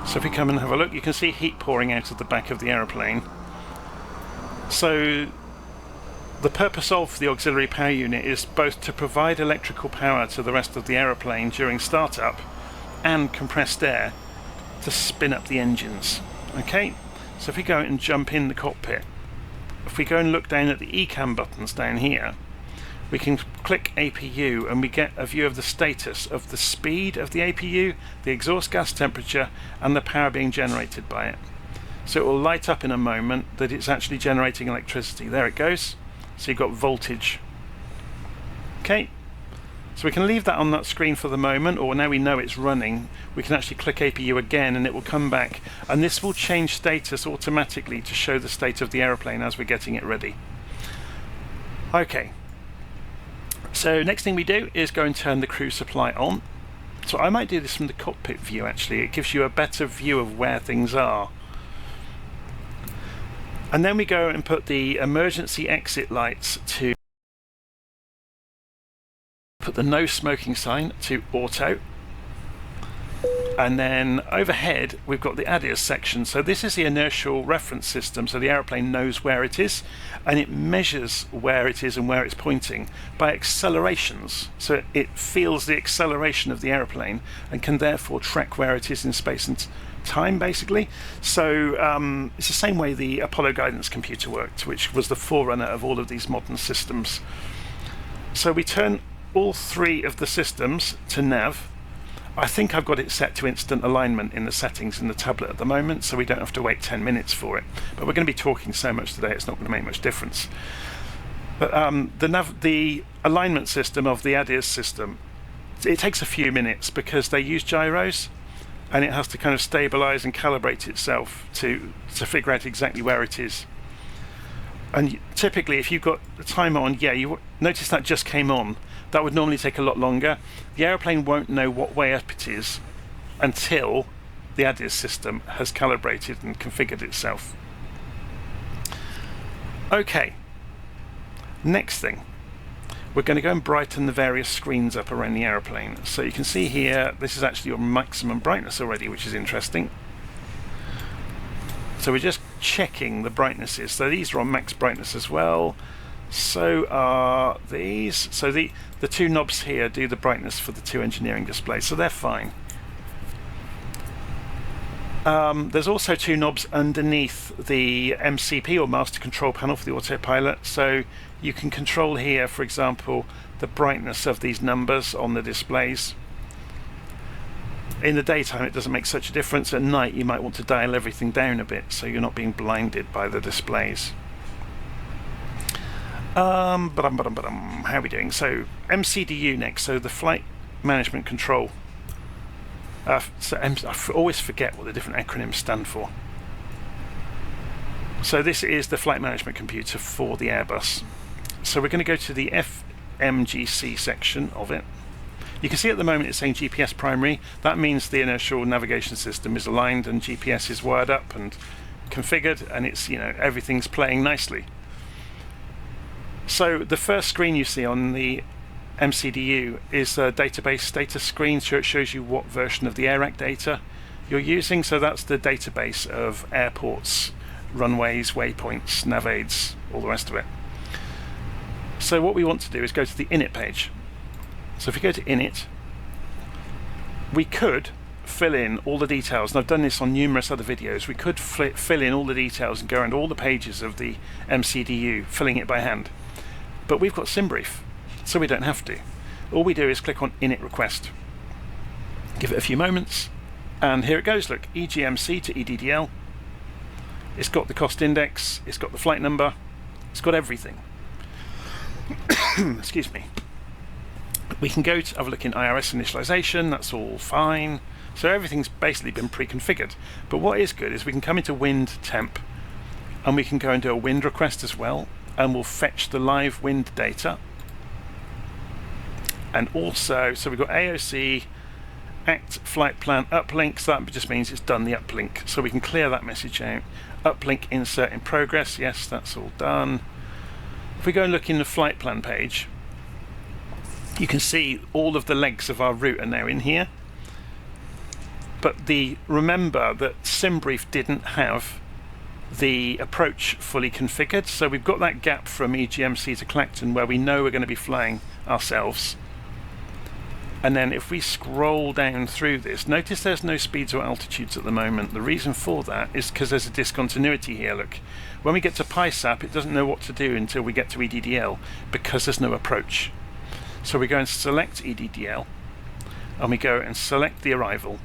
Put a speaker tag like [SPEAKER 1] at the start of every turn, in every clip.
[SPEAKER 1] So if we come and have a look, you can see heat pouring out of the back of the aeroplane. So the purpose of the auxiliary power unit is both to provide electrical power to the rest of the aeroplane during startup and compressed air to spin up the engines. Okay, so if we go and jump in the cockpit, if we go and look down at the ECAM buttons down here, we can click APU and we get a view of the status of the speed of the APU, the exhaust gas temperature, and the power being generated by it. So it will light up in a moment that it's actually generating electricity. There it goes. So you've got voltage. Okay, so we can leave that on that screen for the moment, or now we know it's running, we can actually click APU again and it will come back, and this will change status automatically to show the state of the aeroplane as we're getting it ready. Okay, so next thing we do is go and turn the crew supply on. So I might do this from the cockpit view actually, it gives you a better view of where things are. And then we go and put the emergency exit lights to put the no smoking sign to auto, and then overhead we've got the ADIRS section. So this is the inertial reference system, so the aeroplane knows where it is and it measures where it is and where it's pointing by accelerations, so it feels the acceleration of the aeroplane and can therefore track where it is in space and time basically. So it's the same way the Apollo guidance computer worked, which was the forerunner of all of these modern systems. So we turn all three of the systems to nav. I think I've got it set to instant alignment in the settings in the tablet at the moment, so we don't have to wait 10 minutes for it. But we're going to be talking so much today, it's not going to make much difference. But the alignment system of the ADIRS system, it takes a few minutes because they use gyros, and it has to kind of stabilize and calibrate itself to figure out exactly where it is. And typically if you've got the timer on, yeah, you notice that just came on. That would normally take a lot longer. The aeroplane won't know what way up it is until the ADIRS system has calibrated and configured itself. Okay, next thing, we're going to go and brighten the various screens up around the aeroplane. So you can see here, this is actually your maximum brightness already, which is interesting. So we're just checking the brightnesses. So these are on max brightness as well. So are these. So the two knobs here do the brightness for the two engineering displays, so they're fine. There's also two knobs underneath the MCP or master control panel for the autopilot, so you can control here, for example, the brightness of these numbers on the displays. In the daytime it doesn't make such a difference. At night you might want to dial everything down a bit so you're not being blinded by the displays. How are we doing? So MCDU next, so the flight management control. I always forget what the different acronyms stand for. So this is the flight management computer for the Airbus. So we're going to go to the FMGC section of it. You can see at the moment it's saying GPS primary. That means the inertial navigation system is aligned and GPS is wired up and configured, and it's, you know, everything's playing nicely. So the first screen you see on the MCDU is a database status screen, so it shows you what version of the AIRAC data you're using. So that's the database of airports, runways, waypoints, nav aids, all the rest of it. So what we want to do is go to the init page. So if you go to init, we could fill in all the details, and I've done this on numerous other videos. We could fill in all the details and go around all the pages of the MCDU, filling it by hand. But we've got SimBrief, so we don't have to. All we do is click on init request, give it a few moments, and here it goes. Look, EGMC to EDDL. It's got the cost index, it's got the flight number, it's got everything. Excuse me. We can go to have a look in IRS initialization, that's all fine. So everything's basically been pre-configured. But what is good is we can come into wind temp, and we can go and do a wind request as well, and we'll fetch the live wind data. And also, so we've got AOC, act flight plan uplink, so that just means it's done the uplink. So we can clear that message out. Uplink insert in progress, yes, that's all done. If we go and look in the flight plan page, you can see all of the legs of our route are now in here. But remember that SimBrief didn't have the approach fully configured, so we've got that gap from EGMC to Clacton where we know we're going to be flying ourselves. And then if we scroll down through this, notice there's no speeds or altitudes at the moment. The reason for that is because there's a discontinuity here. Look, when we get to PySap, it doesn't know what to do until we get to EDDL because there's no approach. So we go and select EDDL, and we go and select the arrival,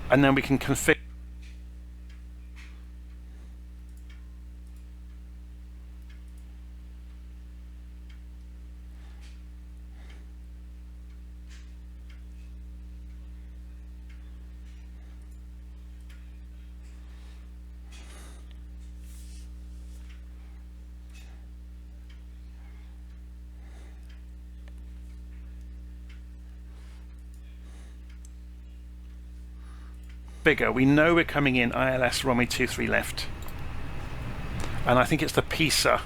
[SPEAKER 1] and then we can configure. Bigger. We know we're coming in ILS runway 23 left, and I think it's the PISA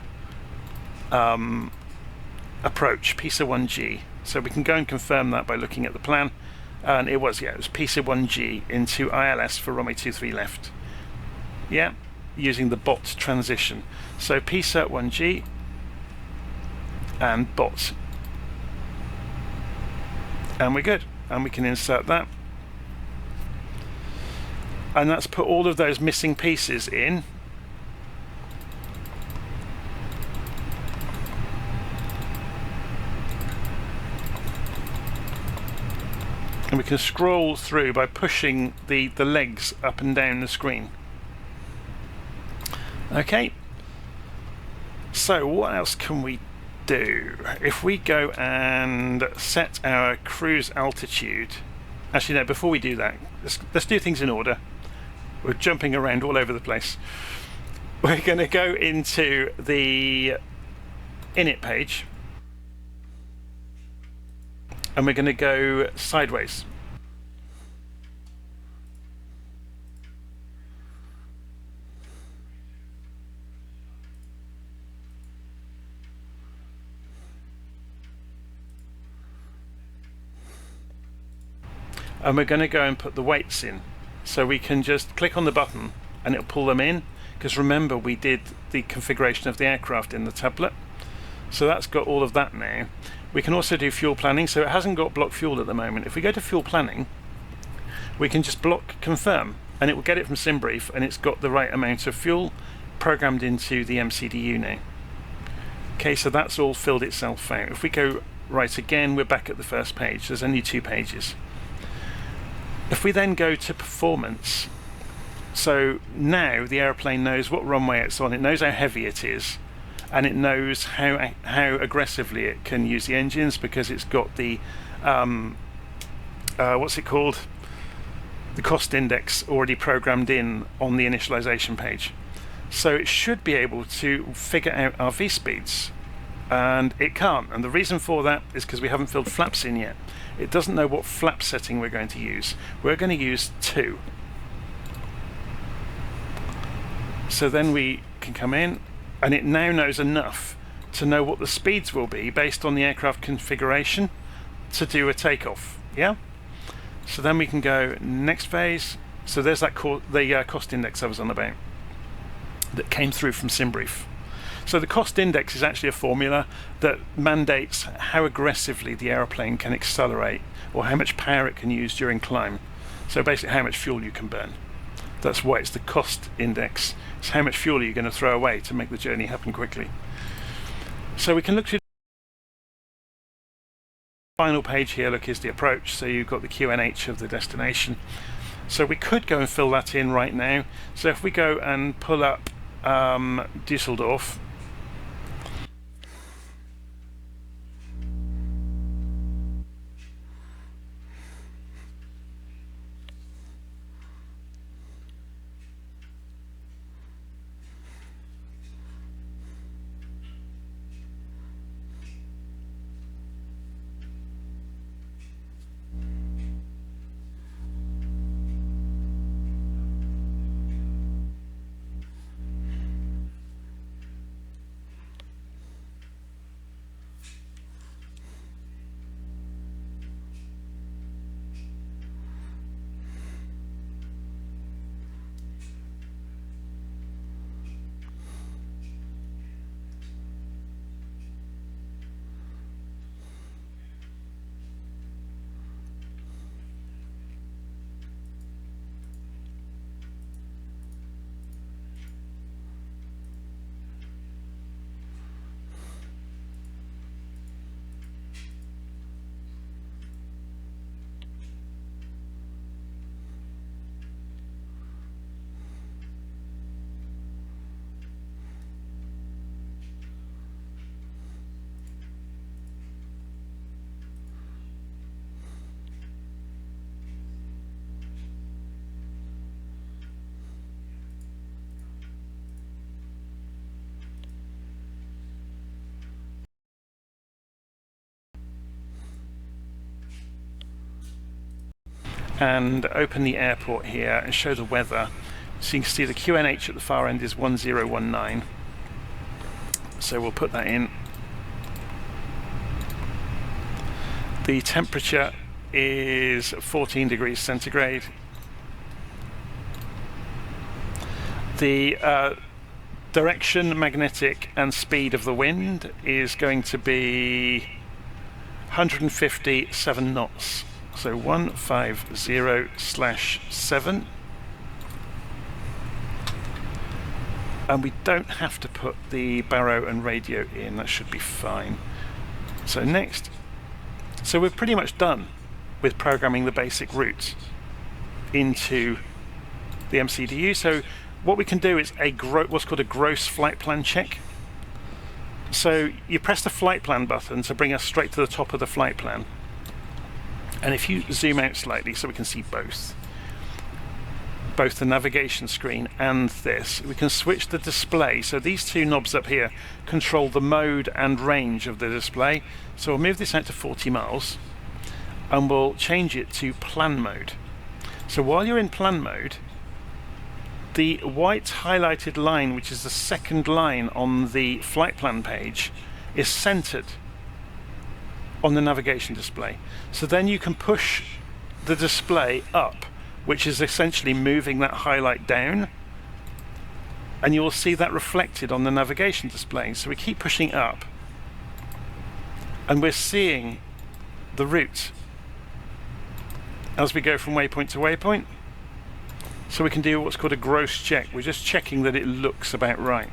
[SPEAKER 1] approach, PISA 1G. So we can go and confirm that by looking at the plan, and it was PISA 1G into ILS for runway 23 left. Yeah, using the bot transition. So PISA 1G and bot, and we're good, and we can insert that. And that's put all of those missing pieces in. And we can scroll through by pushing the legs up and down the screen. Okay. So what else can we do? If we go and set our cruise altitude. Actually, no, before we do that, let's do things in order. We're jumping around all over the place. We're going to go into the init page, and we're going to go sideways. And we're going to go and put the weights in. So we can just click on the button and it'll pull them in, because remember we did the configuration of the aircraft in the tablet. So that's got all of that now. We can also do fuel planning, so it hasn't got block fuel at the moment. If we go to fuel planning, we can just block confirm, and it will get it from SimBrief, and it's got the right amount of fuel programmed into the MCDU now. Okay, so that's all filled itself out. If we go right again, we're back at the first page. There's only 2 pages. If we then go to performance, so now the airplane knows what runway it's on, it knows how heavy it is, and it knows how aggressively it can use the engines, because it's got the what's it called, the cost index already programmed in on the initialization page. So it should be able to figure out our V speeds, and it can't, and the reason for that is because we haven't filled flaps in yet. It doesn't know what flap setting we're going to use. We're going to use 2. So then we can come in, and it now knows enough to know what the speeds will be based on the aircraft configuration to do a takeoff. Yeah. So then we can go next phase. So there's that cost index I was on about that came through from SimBrief. So the cost index is actually a formula that mandates how aggressively the aeroplane can accelerate, or how much power it can use during climb. So basically how much fuel you can burn. That's why it's the cost index. It's how much fuel are you going to throw away to make the journey happen quickly. So we can look to the final page here. Look, is the approach. So you've got the QNH of the destination. So we could go and fill that in right now. So if we go and pull up Düsseldorf, and open the airport here and show the weather. So you can see the QNH at the far end is 1019. So we'll put that in. The temperature is 14 degrees centigrade. The direction, magnetic and speed of the wind is going to be 157 knots. So 150/7. And we don't have to put the baro and radio in, that should be fine. So next, so we're pretty much done with programming the basic routes into the MCDU. So what we can do is what's called a gross flight plan check. So you press the flight plan button to bring us straight to the top of the flight plan. And if you zoom out slightly so we can see both the navigation screen and this, we can switch the display. So these two knobs up here control the mode and range of the display. So we'll move this out to 40 miles and we'll change it to plan mode. So while you're in plan mode, the white highlighted line, which is the second line on the flight plan page, is centered on the navigation display. So then you can push the display up, which is essentially moving that highlight down, and you will see that reflected on the navigation display. So we keep pushing up and we're seeing the route as we go from waypoint to waypoint. So we can do what's called a gross check. We're just checking that it looks about right.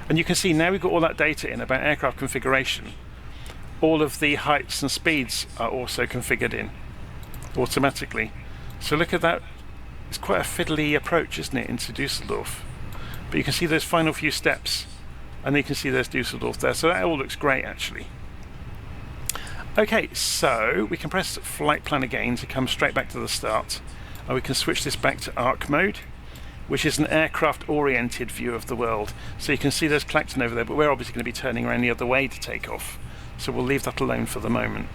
[SPEAKER 1] And you can see now we've got all that data in about aircraft configuration. All of the heights and speeds are also configured in automatically. So look at that. It's quite a fiddly approach, isn't it, into Dusseldorf? But you can see those final few steps, and you can see there's Dusseldorf there. So that all looks great, actually. Okay, so we can press flight plan again to come straight back to the start. And we can switch this back to arc mode, which is an aircraft-oriented view of the world. So you can see there's Clacton over there, but we're obviously going to be turning around the other way to take off. So we'll leave that alone for the moment.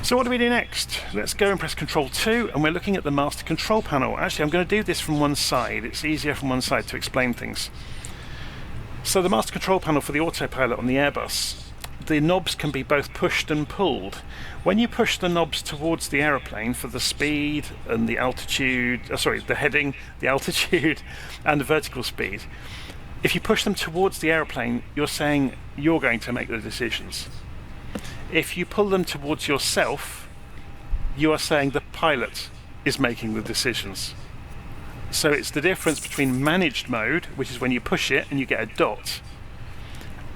[SPEAKER 1] So what do we do next? Let's go and press Control 2, and we're looking at the master control panel. Actually, I'm going to do this from one side. It's easier from one side to explain things. So the master control panel for the autopilot on the Airbus, the knobs can be both pushed and pulled. When you push the knobs towards the aeroplane for the speed and the altitude, the heading, the altitude and the vertical speed, if you push them towards the aeroplane, you're saying you're going to make the decisions. If you pull them towards yourself, you are saying the pilot is making the decisions. So it's the difference between managed mode, which is when you push it and you get a dot,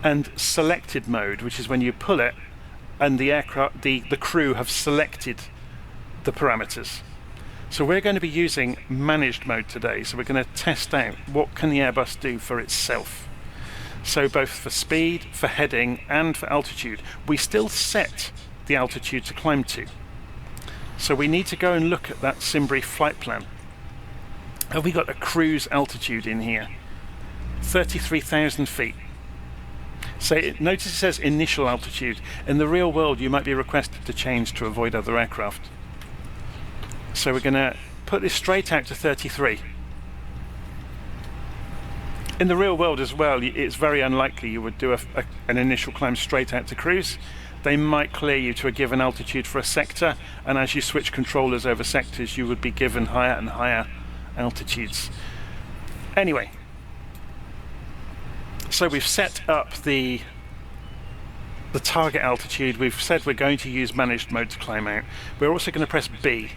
[SPEAKER 1] and selected mode, which is when you pull it and the aircraft, the crew have selected the parameters. So we're going to be using managed mode today. So we're going to test out what can the Airbus do for itself. So both for speed, for heading and for altitude. We still set the altitude to climb to. So we need to go and look at that SimBrief flight plan. Have we got a cruise altitude in here? 33,000 feet. So notice it says initial altitude. In the real world you might be requested to change to avoid other aircraft. So we're going to put this straight out to 33. In the real world as well, it's very unlikely you would do an initial climb straight out to cruise. They might clear you to a given altitude for a sector, and as you switch controllers over sectors you would be given higher and higher altitudes. Anyway, so we've set up the target altitude. We've said we're going to use managed mode to climb out. We're also going to press B.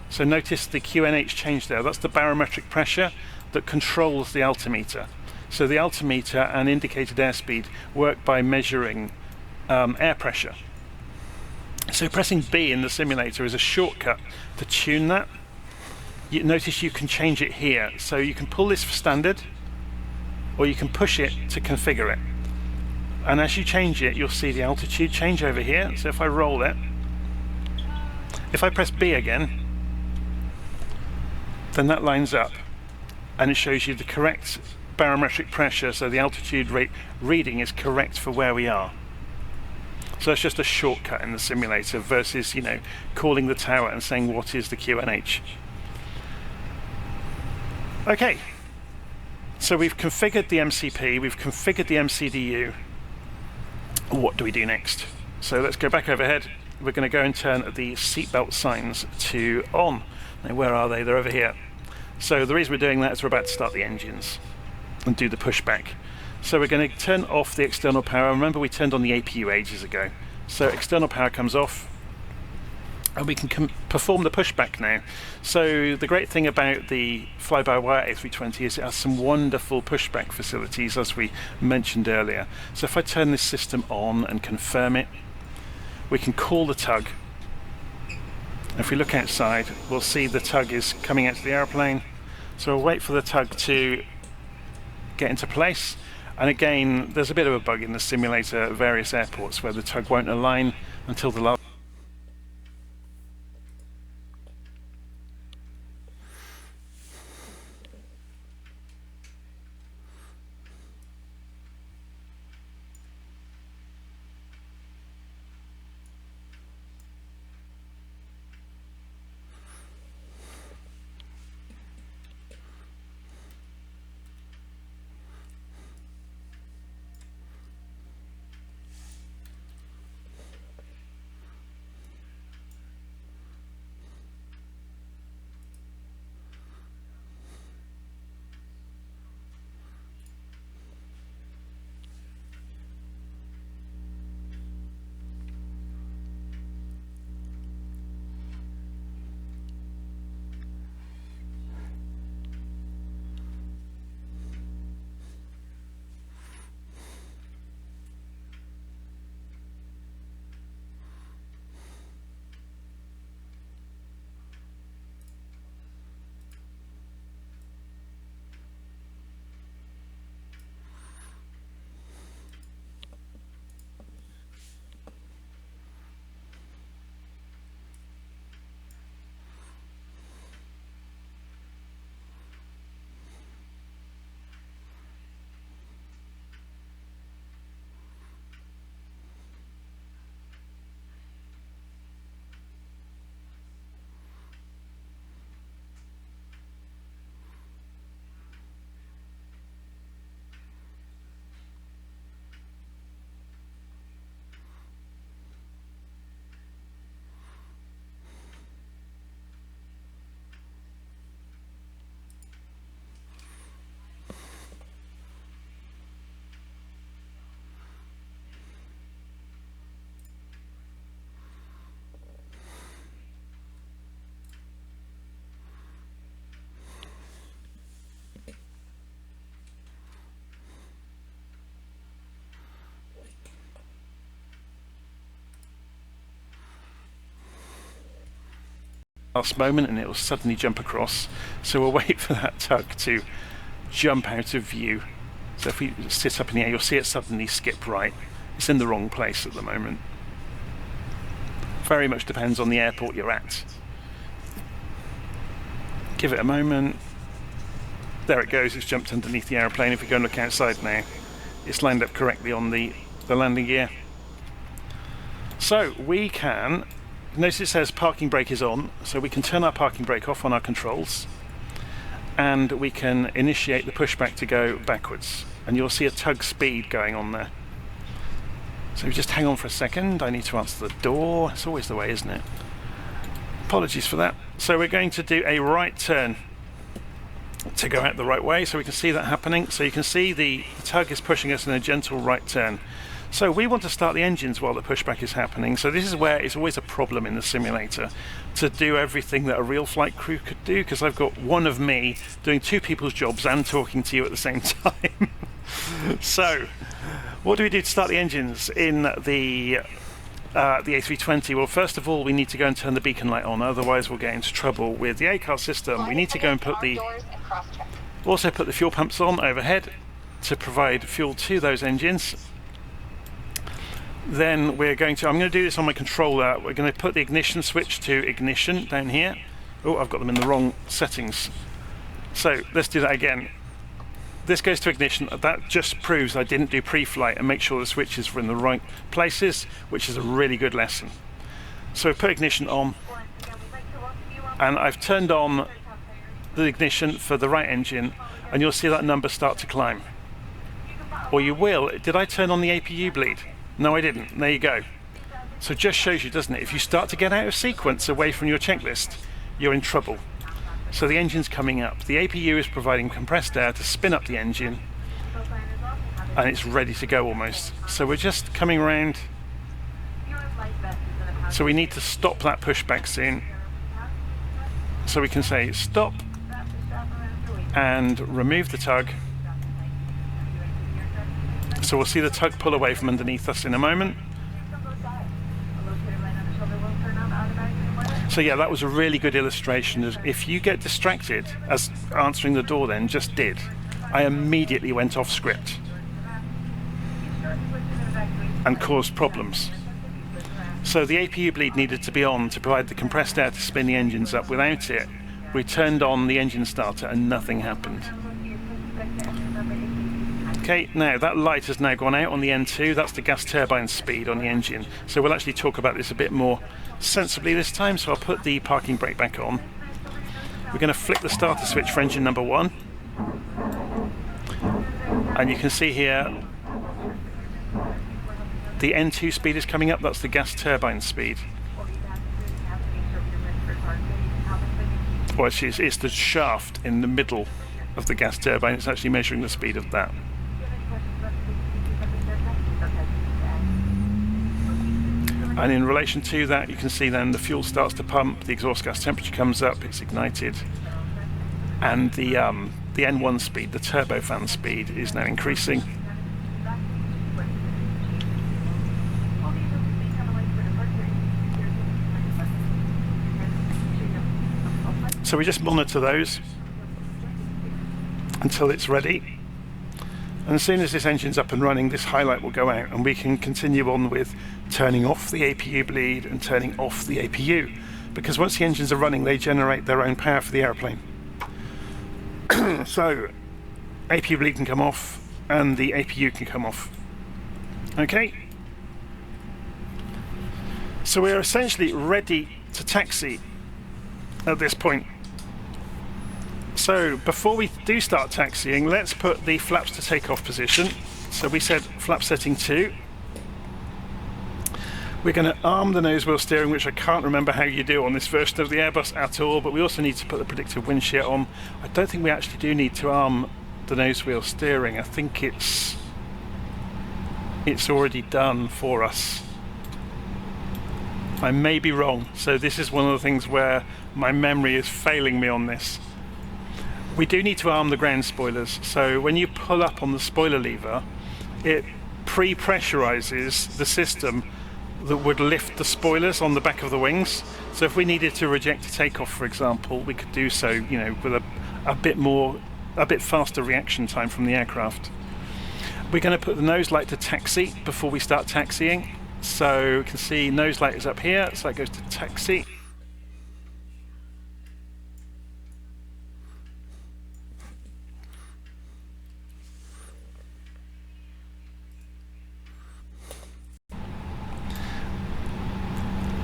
[SPEAKER 1] So notice the QNH change there. That's the barometric pressure that controls the altimeter. So the altimeter and indicated airspeed work by measuring air pressure. So pressing B in the simulator is a shortcut to tune that. You notice you can change it here. So you can pull this for standard, or you can push it to configure it. And as you change it, you'll see the altitude change over here. So if I roll it, if I press B again, then that lines up and it shows you the correct barometric pressure, so the altitude rate reading is correct for where we are. So it's just a shortcut in the simulator versus, you know, calling the tower and saying what is the QNH. Okay, so we've configured the MCP, we've configured the MCDU. What do we do next? So let's go back overhead. We're going to go and turn the seatbelt signs to on. Now where are they? They're over here. So the reason we're doing that is we're about to start the engines and do the pushback. So we're going to turn off the external power. Remember, we turned on the APU ages ago. So external power comes off and we can perform the pushback now. So the great thing about the fly-by-wire A320 is it has some wonderful pushback facilities, as we mentioned earlier. So if I turn this system on and confirm it, we can call the tug. If we look outside, we'll see the tug is coming out to the airplane. So we'll wait for the tug to get into place. And again, there's a bit of a bug in the simulator at various airports where the tug won't align until the last. Last moment and it will suddenly jump across, so we'll wait for that tug to jump out of view. So if we sit up in the air, you'll see it suddenly skip right. It's in the wrong place at the moment. Very much depends on the airport you're at. Give it a moment. There it goes, it's jumped underneath the aeroplane. If we go and look outside now, it's lined up correctly on the landing gear. So we can notice it says parking brake is on, so we can turn our parking brake off on our controls and we can initiate the pushback to go backwards, and you'll see a tug speed going on there. So just hang on for a second, I need to answer the door. It's always the way, isn't it? Apologies for that. So we're going to do a right turn to go out the right way, so we can see that happening. So you can see the tug is pushing us in a gentle right turn. So we want to start the engines while the pushback is happening. So this is where it's always a problem in the simulator to do everything that a real flight crew could do, because I've got one of me doing two people's jobs and talking to you at the same time. So what do we do to start the engines in the A320? Well, first of all, we need to go and turn the beacon light on, otherwise we'll get into trouble with the ACAR system. We need to go and also put the fuel pumps on overhead to provide fuel to those engines. Then I'm going to do this on my controller. We're going to put the ignition switch to ignition down here. Oh, I've got them in the wrong settings. So let's do that again. this goes to ignition. That just proves I didn't do pre-flight and make sure the switches were in the right places, which is a really good lesson. So we put ignition on, and I've turned on the ignition for the right engine, and you'll see that number start to climb. Or you will. Did I turn on the APU bleed? No, I didn't. There you go. So it just shows you, doesn't it? If you start to get out of sequence away from your checklist, you're in trouble. So the engine's coming up. The APU is providing compressed air to spin up the engine, and it's ready to go almost. So we're just coming around. So we need to stop that pushback soon. So we can say stop and remove the tug. So we'll see the tug pull away from underneath us in a moment. So yeah, that was a really good illustration of if you get distracted, as answering the door then just did, I immediately went off script and caused problems. So the APU bleed needed to be on to provide the compressed air to spin the engines up. Without it, we turned on the engine starter and nothing happened. Okay, now that light has now gone out on the N2. That's the gas turbine speed on the engine. So we'll actually talk about this a bit more sensibly this time. So I'll put the parking brake back on. We're going to flick the starter switch for engine number 1. And you can see here the N2 speed is coming up. That's the gas turbine speed. Well, it's the shaft in the middle of the gas turbine. It's actually measuring the speed of that. And in relation to that, you can see then the fuel starts to pump, the exhaust gas temperature comes up, it's ignited, and the N1 speed, the turbofan speed, is now increasing. So we just monitor those until it's ready. And as soon as this engine's up and running, this highlight will go out and we can continue on with turning off the APU bleed and turning off the APU. Because once the engines are running, they generate their own power for the airplane. So APU bleed can come off and the APU can come off. Okay? So we're essentially ready to taxi at this point. So before we do start taxiing, let's put the flaps to takeoff position. So we said flap setting 2. We're going to arm the nose wheel steering, which I can't remember how you do on this version of the Airbus at all, but we also need to put the predictive wind shear on. I don't think we actually do need to arm the nose wheel steering. I think it's already done for us. I may be wrong, so this is one of the things where my memory is failing me on this. We do need to arm the ground spoilers, so when you pull up on the spoiler lever, it pre-pressurizes the system that would lift the spoilers on the back of the wings. So if we needed to reject a takeoff, for example, we could do so, you know, with a bit faster reaction time from the aircraft. We're going to put the nose light to taxi before we start taxiing. So you can see nose light is up here, so that goes to taxi.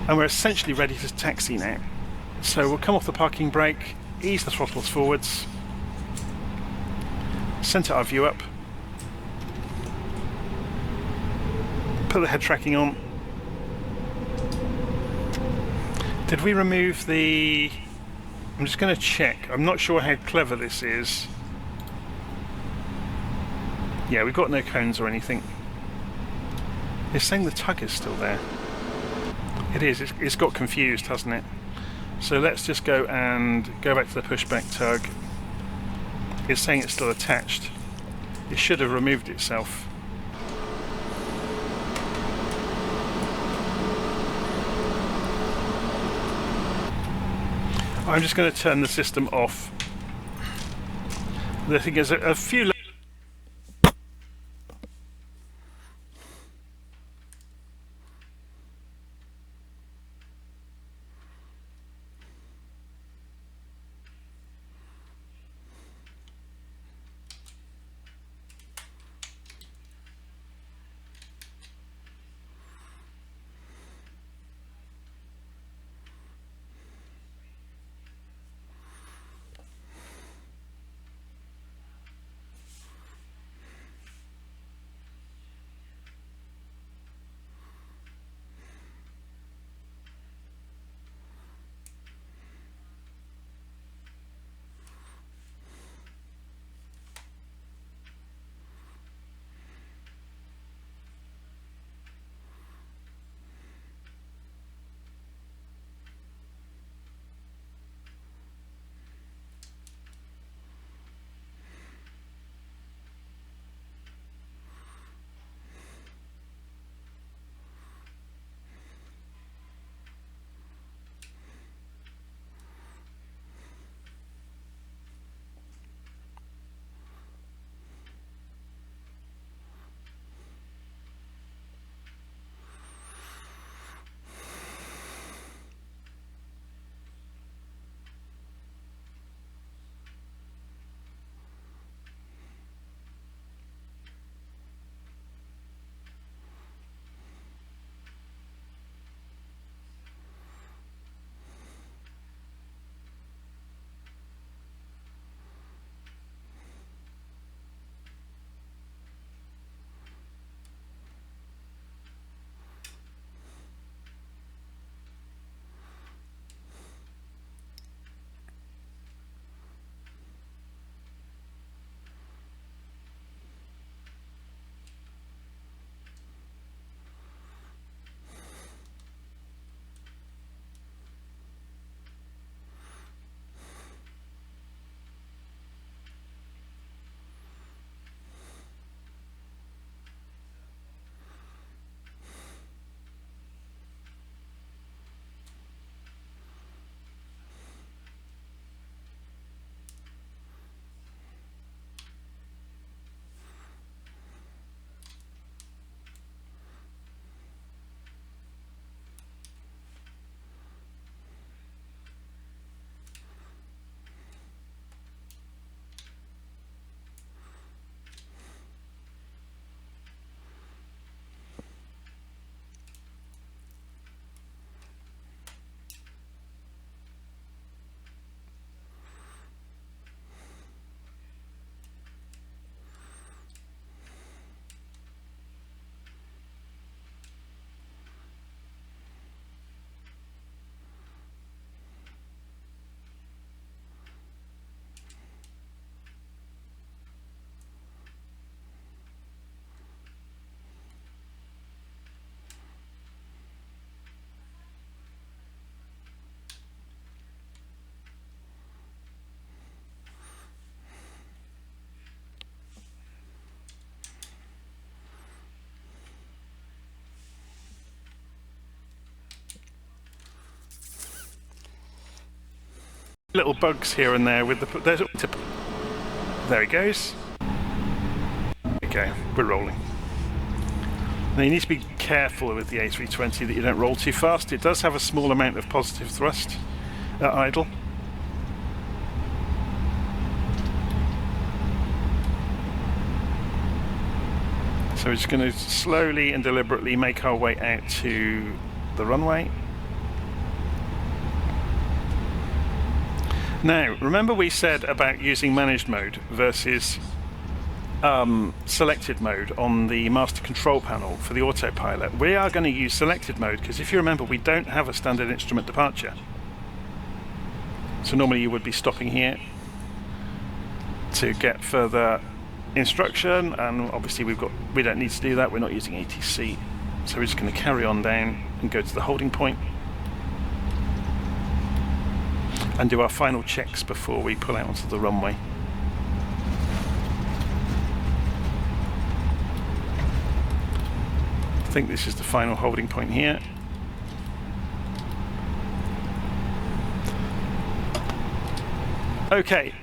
[SPEAKER 1] And we're essentially ready to taxi now. So we'll come off the parking brake, ease the throttles forwards, centre our view up, put the head tracking on. Did we remove the... I'm just going to check. I'm not sure how clever this is. Yeah, we've got no cones or anything. It's saying the tug is still there. It is. It's got confused, hasn't it? So let's just go and go back to the pushback tug. It's saying it's still attached. It should have removed itself. I'm just going to turn the system off. The thing is, a few... little bugs here and there with the... There it goes. Okay, we're rolling. Now you need to be careful with the A320 that you don't roll too fast. It does have a small amount of positive thrust at idle. So we're just going to slowly and deliberately make our way out to the runway. Now, remember we said about using managed mode versus selected mode on the master control panel for the autopilot. We are going to use selected mode because if you remember, we don't have a standard instrument departure. So normally you would be stopping here to get further instruction, and obviously we don't need to do that. We're not using ATC, so we're just going to carry on down and go to the holding point and do our final checks before we pull out onto the runway. I think this is the final holding point here. Okay.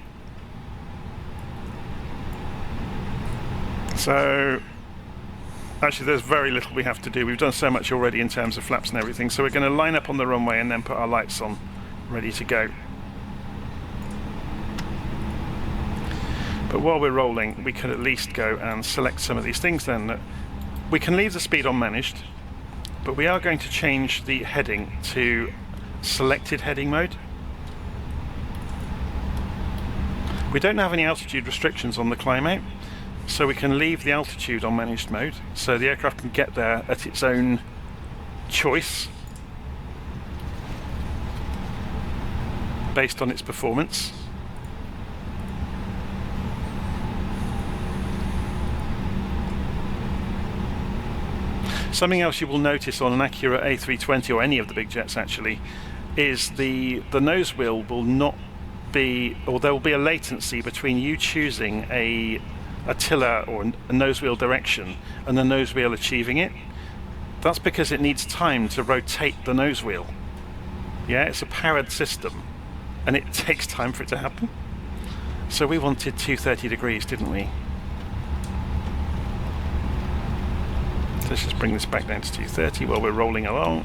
[SPEAKER 1] So, actually there's very little we have to do. We've done so much already in terms of flaps and everything. So we're going to line up on the runway and then put our lights on, ready to go. But while we're rolling, we can at least go and select some of these things then. We can leave the speed on managed, but we are going to change the heading to selected heading mode. We don't have any altitude restrictions on the climb out, so we can leave the altitude on managed mode, so the aircraft can get there at its own choice based on its performance. Something else you will notice on an accurate A320 or any of the big jets actually is the nose wheel will not be, or there will be a latency between you choosing a tiller or a nose wheel direction and the nose wheel achieving it. That's because it needs time to rotate the nose wheel. Yeah, it's a powered system and it takes time for it to happen. So we wanted 230 degrees, didn't we? So let's just bring this back down to 230 while we're rolling along.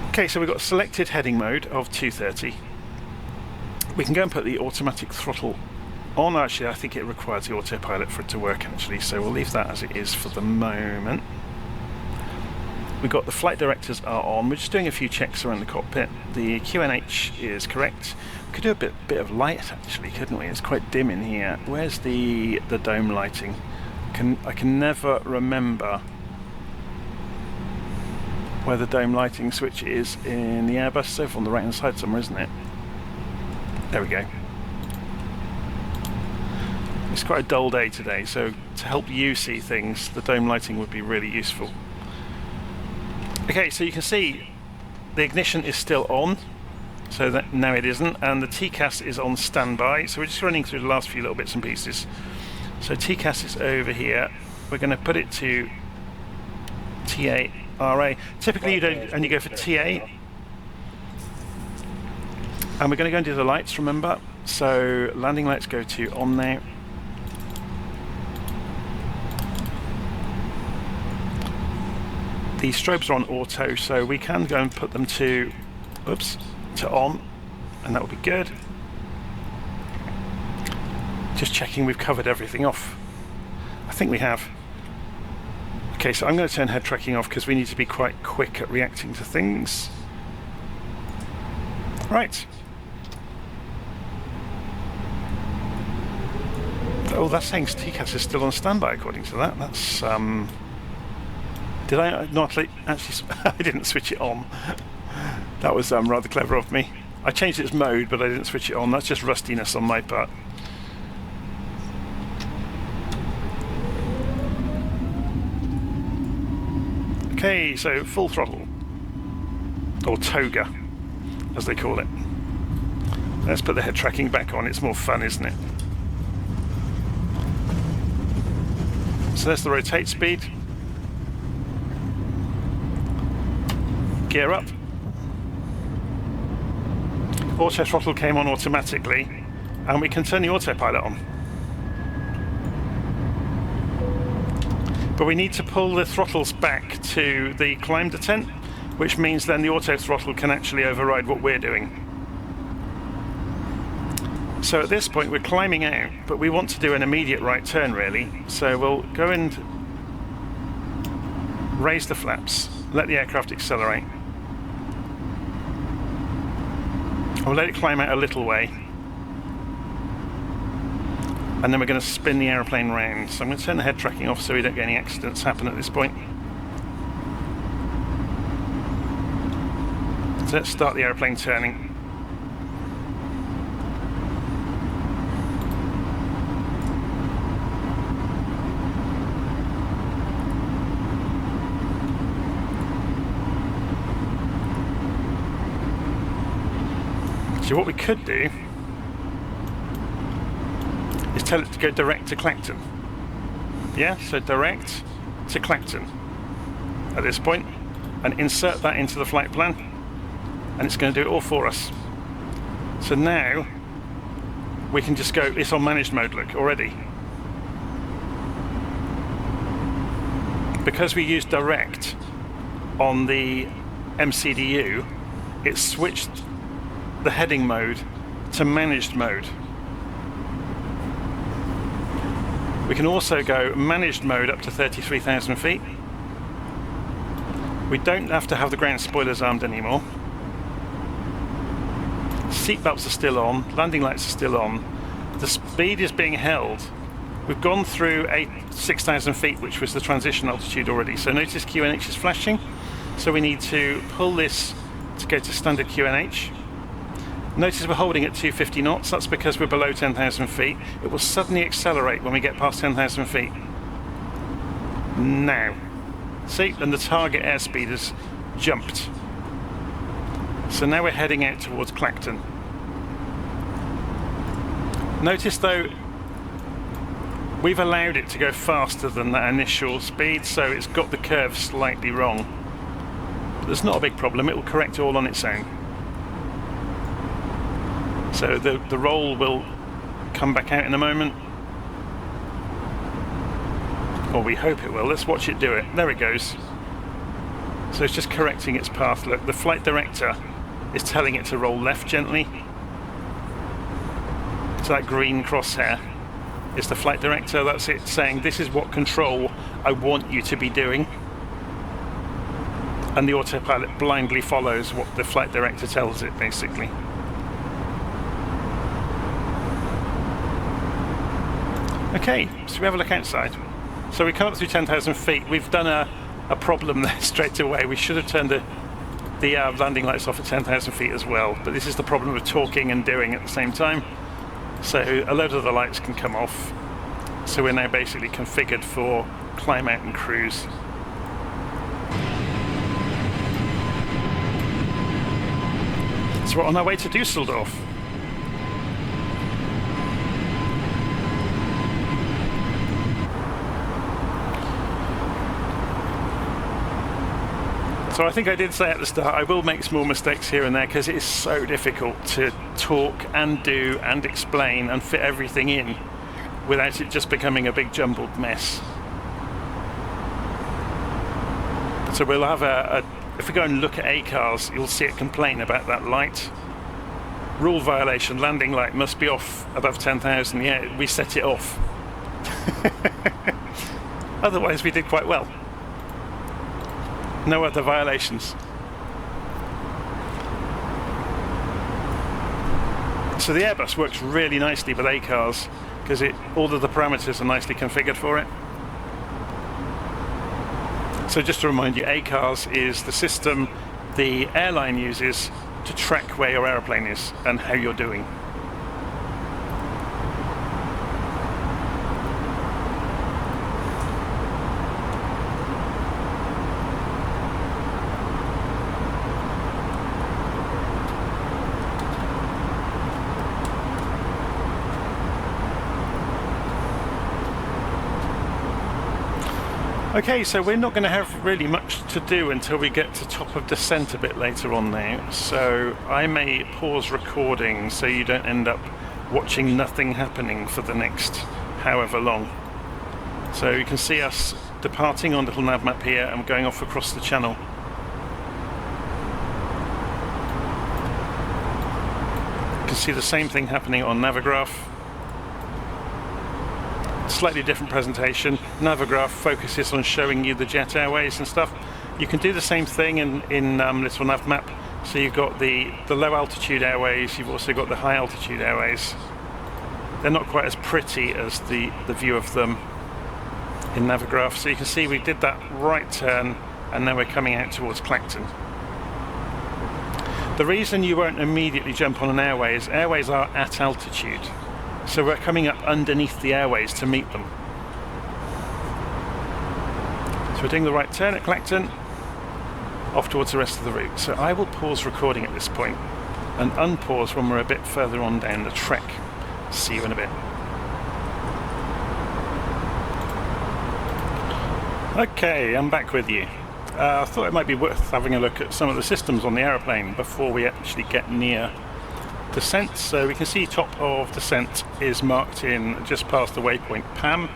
[SPEAKER 1] Okay, so we've got selected heading mode of 230. We can go and put the automatic throttle on. Actually, I think it requires the autopilot for it to work actually, so we'll leave that as it is for the moment. We've got the flight directors are on. We're just doing a few checks around the cockpit. The QNH is correct. We could do a bit of light actually, couldn't we? It's quite dim in here. Where's the dome lighting? I can never remember where the dome lighting switch is in the Airbus. It's over on the right hand side somewhere, isn't it? There we go. It's quite a dull day today, so to help you see things, the dome lighting would be really useful. Okay, so you can see the ignition is still on, so that now it isn't, and the TCAS is on standby. So we're just running through the last few little bits and pieces. So TCAS is over here. We're going to put it to TARA. Typically you don't only go for TA. And we're going to go and do the lights, remember. So landing lights go to on now. The strobes are on auto, so we can go and put them to, to on, and that will be good. Just checking we've covered everything off. I think we have. Okay, so I'm going to turn head tracking off because we need to be quite quick at reacting to things. Right. Oh, that's saying TCAS is still on standby according to that. That's did I not actually? I didn't switch it on. That was rather clever of me. I changed its mode, but I didn't switch it on. That's just rustiness on my part. Okay, so full throttle, or toga, as they call it. Let's put the head tracking back on. It's more fun, isn't it? So there's the rotate speed. Gear up. Auto throttle came on automatically, and we can turn the autopilot on. But we need to pull the throttles back to the climb descent, which means then the auto throttle can actually override what we're doing. So at this point we're climbing out, but we want to do an immediate right turn really. So we'll go and raise the flaps, let the aircraft accelerate. We'll let it climb out a little way. And then we're going to spin the aeroplane round. So I'm going to turn the head tracking off so we don't get any accidents happen at this point. So let's start the aeroplane turning. So what we could do is tell it to go direct to Clacton. Yeah, so direct to Clacton at this point, and insert that into the flight plan, and it's going to do it all for us. So now we can just go, it's on managed mode, look, already. Because we used direct on the MCDU, it switched the heading mode to managed mode. We can also go managed mode up to 33,000 feet. We don't have to have the ground spoilers armed anymore. Seat belts are still on, landing lights are still on. The speed is being held. We've gone through 6,000 feet, which was the transition altitude already. So notice QNH is flashing. So we need to pull this to go to standard QNH. Notice we're holding at 250 knots, that's because we're below 10,000 feet. It will suddenly accelerate when we get past 10,000 feet. Now. See, and the target airspeed has jumped. So now we're heading out towards Clacton. Notice though, we've allowed it to go faster than that initial speed, so it's got the curve slightly wrong. But there's not a big problem, it will correct all on its own. So the roll will come back out in a moment. Or we hope it will. Let's watch it do it. There it goes. So it's just correcting its path. Look, the flight director is telling it to roll left gently. So that green crosshair is the flight director. That's it saying this is what control I want you to be doing. And the autopilot blindly follows what the flight director tells it, basically. Okay, so we have a look outside. So we come up through 10,000 feet. We've done a problem there straight away. We should have turned the landing lights off at 10,000 feet as well. But this is the problem of talking and doing at the same time. So a load of the lights can come off. So we're now basically configured for climb out and cruise. So we're on our way to Dusseldorf. So I think I did say at the start, I will make small mistakes here and there because it is so difficult to talk and do and explain and fit everything in without it just becoming a big jumbled mess. So we'll have if we go and look at ACARS, you'll see it complain about that light. Rule violation, landing light must be off above 10,000. Yeah, we set it off. Otherwise we did quite well. No other violations. So the Airbus works really nicely with ACARS because all of the parameters are nicely configured for it. So just to remind you, ACARS is the system the airline uses to track where your aeroplane is and how you're doing. Okay, so we're not going to have really much to do until we get to top of descent a bit later on now, so I may pause recording so you don't end up watching nothing happening for the next however long. So you can see us departing on little nav map here and going off across the channel. You can see the same thing happening on NaviGraph. Slightly different presentation. NaviGraph focuses on showing you the jet airways and stuff. You can do the same thing in little nav map. So you've got the low altitude airways, you've also got the high altitude airways. They're not quite as pretty as the view of them in NaviGraph. So you can see we did that right turn and now we're coming out towards Clacton. The reason you won't immediately jump on an airway is airways are at altitude. So we're coming up underneath the airways to meet them. So we're doing the right turn at Clacton, off towards the rest of the route. So I will pause recording at this point and unpause when we're a bit further on down the trek. See you in a bit. Okay, I'm back with you. I thought it might be worth having a look at some of the systems on the aeroplane before we actually get near descent. So we can see top of descent is marked in just past the waypoint PAM.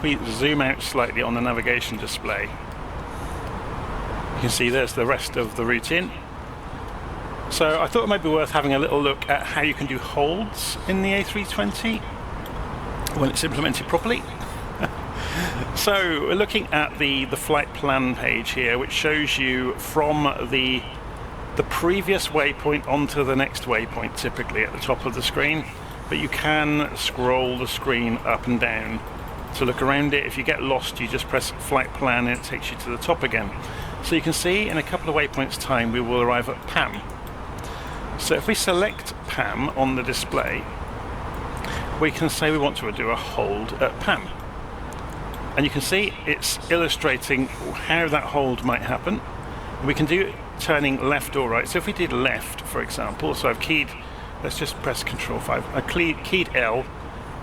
[SPEAKER 1] We zoom out slightly on the navigation display. You can see there's the rest of the route in. So I thought it might be worth having a little look at how you can do holds in the A320 when it's implemented properly. So we're looking at the flight plan page here, which shows you from the previous waypoint onto the next waypoint, typically at the top of the screen, but you can scroll the screen up and down to look around it. If you get lost, you just press flight plan and it takes you to the top again. So you can see in a couple of waypoints time we will arrive at PAM. So if we select PAM on the display, we can say we want to do a hold at PAM. And you can see it's illustrating how that hold might happen. We can do turning left or right. So if we did left, for example, so I've keyed, let's just press Control 5. I keyed L,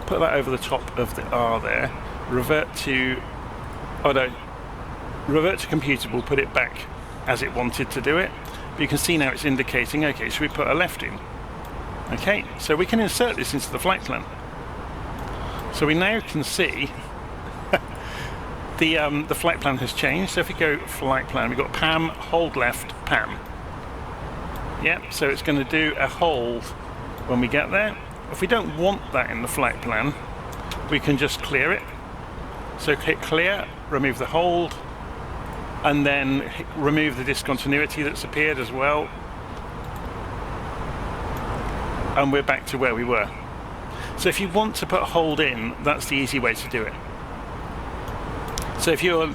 [SPEAKER 1] put that over the top of the R there, revert to computable, put it back as it wanted to do it. But you can see now it's indicating, okay, should we put a left in? Okay, so we can insert this into the flight plan. So we now can see the flight plan has changed. So if we go flight plan, we've got PAM, hold left, PAM. Yeah, so it's going to do a hold when we get there. If we don't want that in the flight plan, we can just clear it. So hit clear, remove the hold, and then remove the discontinuity that's appeared as well. And we're back to where we were. So if you want to put hold in, that's the easy way to do it. So if you're,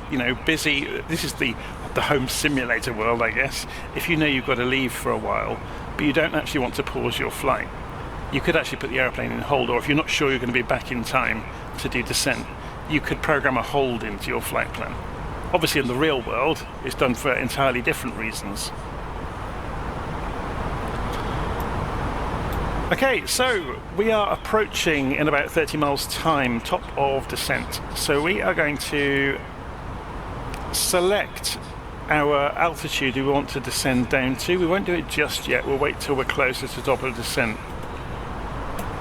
[SPEAKER 1] busy, this is the home simulator world, I guess. If you know you've got to leave for a while, but you don't actually want to pause your flight, you could actually put the airplane in hold, or if you're not sure you're going to be back in time to do descent, you could program a hold into your flight plan. Obviously in the real world, it's done for entirely different reasons. Okay, so we are approaching in about 30 miles time top of descent. So we are going to select our altitude we want to descend down to. We won't do it just yet, we'll wait till we're closer to top of descent.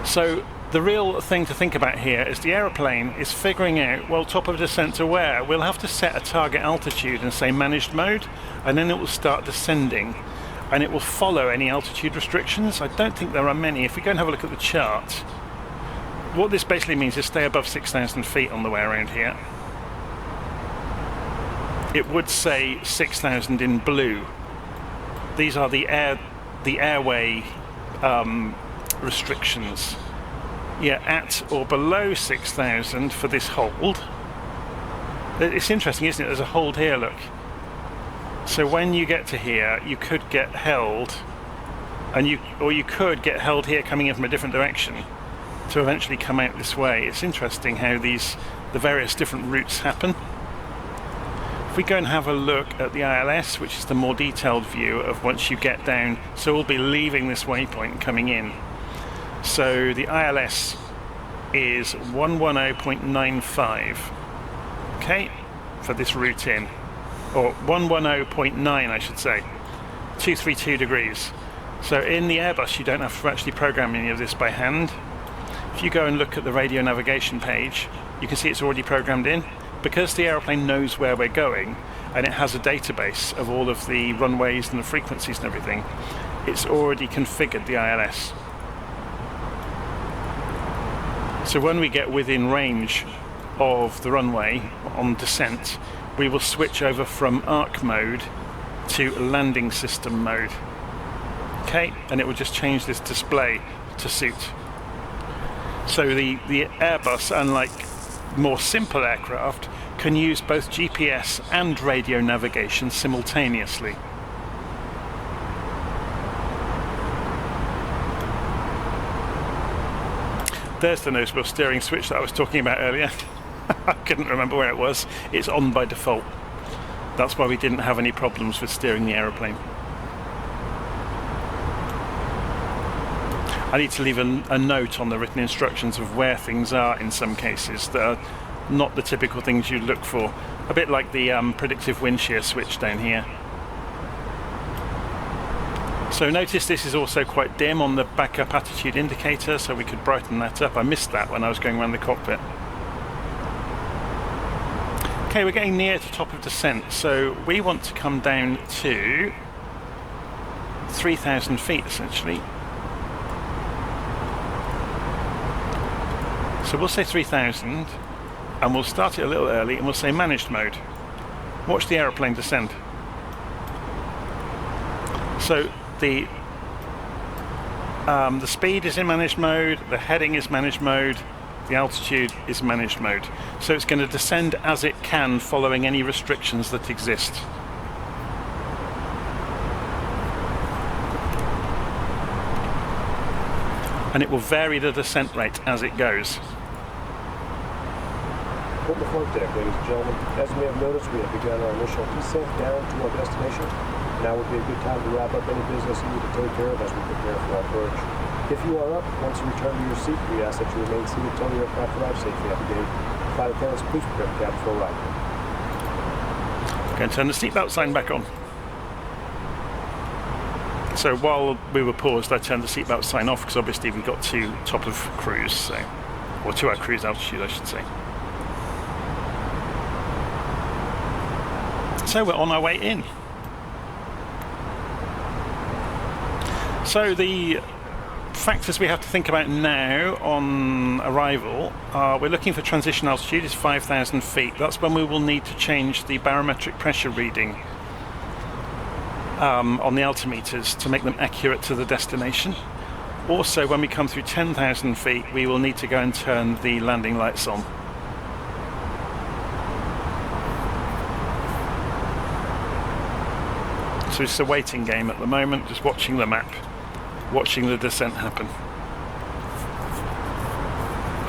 [SPEAKER 1] So the real thing to think about here is the aeroplane is figuring out, well, top of descent to where? We'll have to set a target altitude and say managed mode, and then it will start descending. And it will follow any altitude restrictions. I don't think there are many. If we go and have a look at the chart, what this basically means is stay above 6,000 feet on the way around here. It would say 6,000 in blue. These are the airway restrictions. Yeah, at or below 6,000 for this hold. It's interesting, isn't it? There's a hold here, look. So when you get to here, you could get held, or you could get held here coming in from a different direction to eventually come out this way. It's interesting how the various different routes happen. If we go and have a look at the ILS, which is the more detailed view of once you get down, so we'll be leaving this waypoint and coming in. So the ILS is 110.95. Okay. for this route in, or 110.9 I should say, 232 degrees. So in the Airbus you don't have to actually program any of this by hand. If you go and look at the radio navigation page, you can see it's already programmed in. Because the aeroplane knows where we're going and it has a database of all of the runways and the frequencies and everything, it's already configured the ILS. So when we get within range of the runway on descent, we will switch over from arc mode to landing system mode. Okay, and it will just change this display to suit. So the Airbus, unlike more simple aircraft, can use both GPS and radio navigation simultaneously. There's the nose wheel steering switch that I was talking about earlier. I couldn't remember where it was. It's on by default. That's why we didn't have any problems with steering the aeroplane. I need to leave a note on the written instructions of where things are in some cases that are not the typical things you'd look for. A bit like the predictive wind shear switch down here. So notice this is also quite dim on the backup attitude indicator, so we could brighten that up. I missed that when I was going around the cockpit. Okay, we're getting near to top of descent, so we want to come down to 3,000 feet essentially. So we'll say 3,000 and we'll start it a little early and we'll say managed mode. Watch the aeroplane descend. So the speed is in managed mode, the heading is managed mode, the altitude is managed mode. So it's going to descend as it can, following any restrictions that exist. And it will vary the descent rate as it goes.
[SPEAKER 2] Welcome to flight deck, ladies and gentlemen. As you may have noticed, we have begun our initial descent down to our destination. Now would be a good time to wrap up any business you need to take care of as we prepare for our approach. If you are up, once you return to your seat, we ask that you remain seated until the aircraft arrives safely at the gate. Flight attendants, please prepare the cabin for a ride.
[SPEAKER 1] Going to turn the seatbelt sign back on. So while we were paused, I turned the seatbelt sign off because obviously we got to top of cruise, or to our cruise altitude, I should say. So we're on our way in. So the factors we have to think about now on arrival are we're looking for transition altitude is 5,000 feet. That's when we will need to change the barometric pressure reading on the altimeters to make them accurate to the destination. Also, when we come through 10,000 feet, we will need to go and turn the landing lights on. So it's a waiting game at the moment, just watching the map, watching the descent happen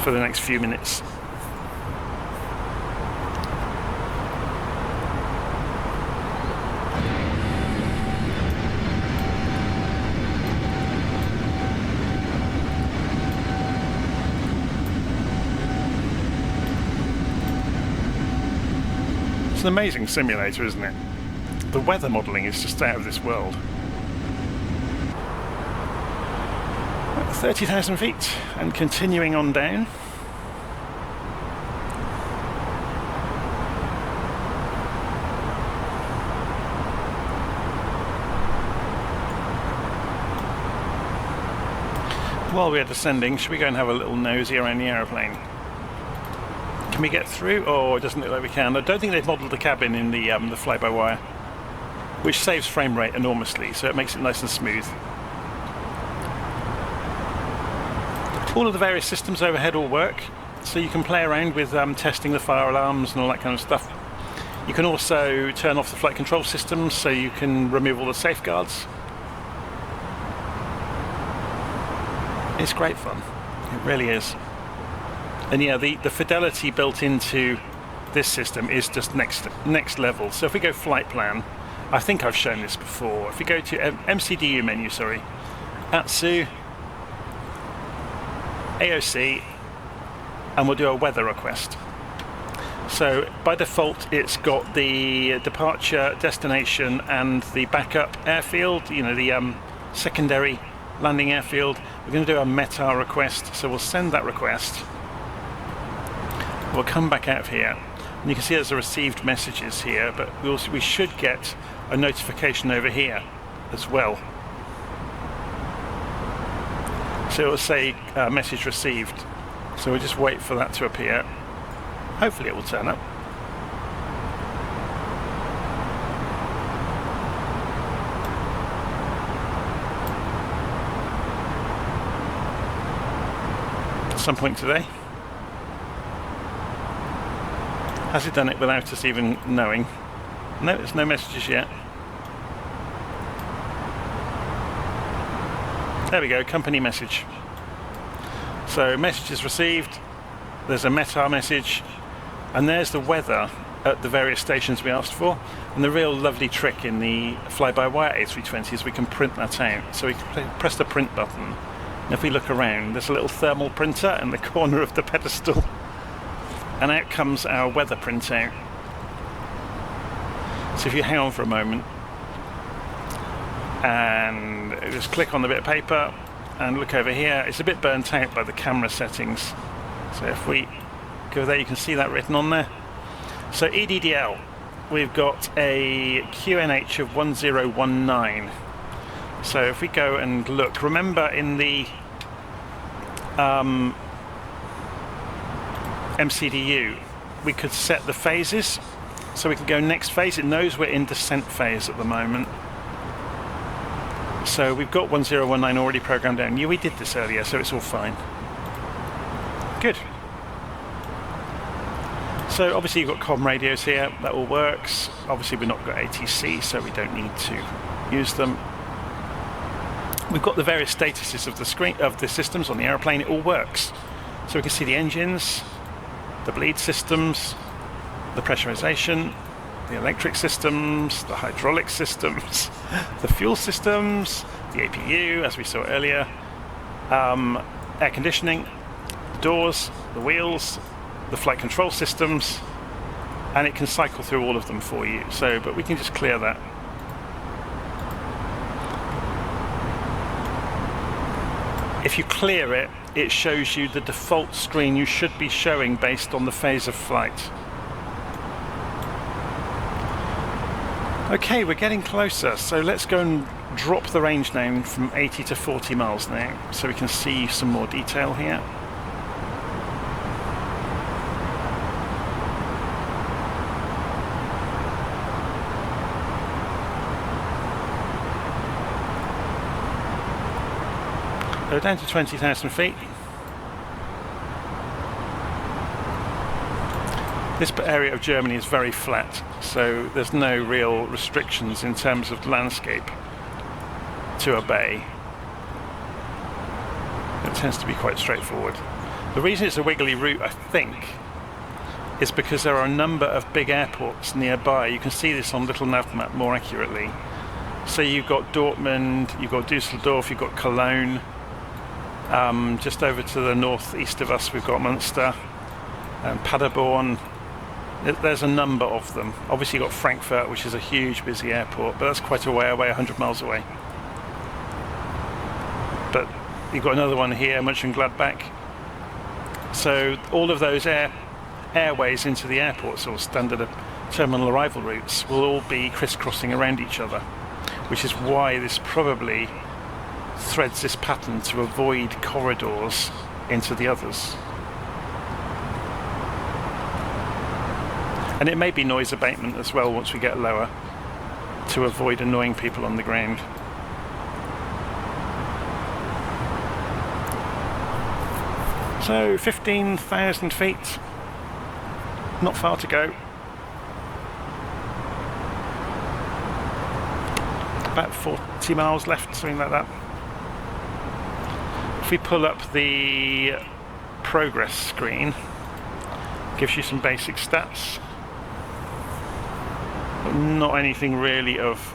[SPEAKER 1] for the next few minutes. It's an amazing simulator, isn't it? The weather modelling is just out of this world. 30,000 feet and continuing on down. While we are descending, should we go and have a little nosy around the aeroplane? Can we get through? Oh, it doesn't look like we can. I don't think they've modelled the cabin in the fly-by-wire, which saves frame rate enormously, so it makes it nice and smooth. All of the various systems overhead all work, so you can play around with testing the fire alarms and all that kind of stuff. You can also turn off the flight control systems so you can remove all the safeguards. It's great fun, it really is. And yeah, the fidelity built into this system is just next level. So if we go flight plan, I think I've shown this before. If we go to MCDU menu, ATSU, AOC, and we'll do a weather request. So by default it's got the departure, destination and the backup airfield, you know, the secondary landing airfield. We're going to do a METAR request, so we'll send that request. We'll come back out of here, and you can see there's a received messages here, but we should get a notification over here as well. So it will say message received. So we'll just wait for that to appear. Hopefully it will turn up. At some point today. Has it done it without us even knowing? No, there's no messages yet. There we go, company message. So messages received, there's a METAR message, and there's the weather at the various stations we asked for. And the real lovely trick in the fly-by-wire A320 is we can print that out. So we can press the print button, and if we look around, there's a little thermal printer in the corner of the pedestal. And out comes our weather printout. So if you hang on for a moment and just click on the bit of paper and look over here, it's a bit burnt out by the camera settings. So if we go there, you can see that written on there. So EDDL, we've got a QNH of 1019. So if we go and look, remember in the MCDU, we could set the phases, so we can go next phase. It knows we're in descent phase at the moment. So we've got 1019 already programmed down. Yeah, we did this earlier, so it's all fine. Good. So obviously you've got comm radios here, that all works. Obviously we've not got ATC, so we don't need to use them. We've got the various statuses of the screen of the systems on the aeroplane. It all works. So we can see the engines, the bleed systems, the pressurization, the electric systems, the hydraulic systems, the fuel systems, the APU, as we saw earlier, air conditioning, the doors, the wheels, the flight control systems, and it can cycle through all of them for you. So, but we can just clear that. If you clear it, it shows you the default screen you should be showing based on the phase of flight. Okay, we're getting closer, so let's go and drop the range name from 80 to 40 miles now, so we can see some more detail here. So down to 20,000 feet. This area of Germany is very flat, so there's no real restrictions in terms of landscape to obey. It tends to be quite straightforward. The reason it's a wiggly route, I think, is because there are a number of big airports nearby. You can see this on Little Nav Map more accurately. So you've got Dortmund, you've got Düsseldorf, you've got Cologne. Just over to the northeast of us we've got Munster and Paderborn. There's a number of them. Obviously you've got Frankfurt, which is a huge busy airport, but that's quite a way away, 100 miles away. But you've got another one here, Mönchengladbach. So all of those airways into the airports, or standard terminal arrival routes, will all be crisscrossing around each other, which is why this probably threads this pattern to avoid corridors into the others. And it may be noise abatement as well once we get lower, to avoid annoying people on the ground. So 15,000 feet, not far to go. About 40 miles left, something like that. If we pull up the progress screen, gives you some basic stats, but not anything really of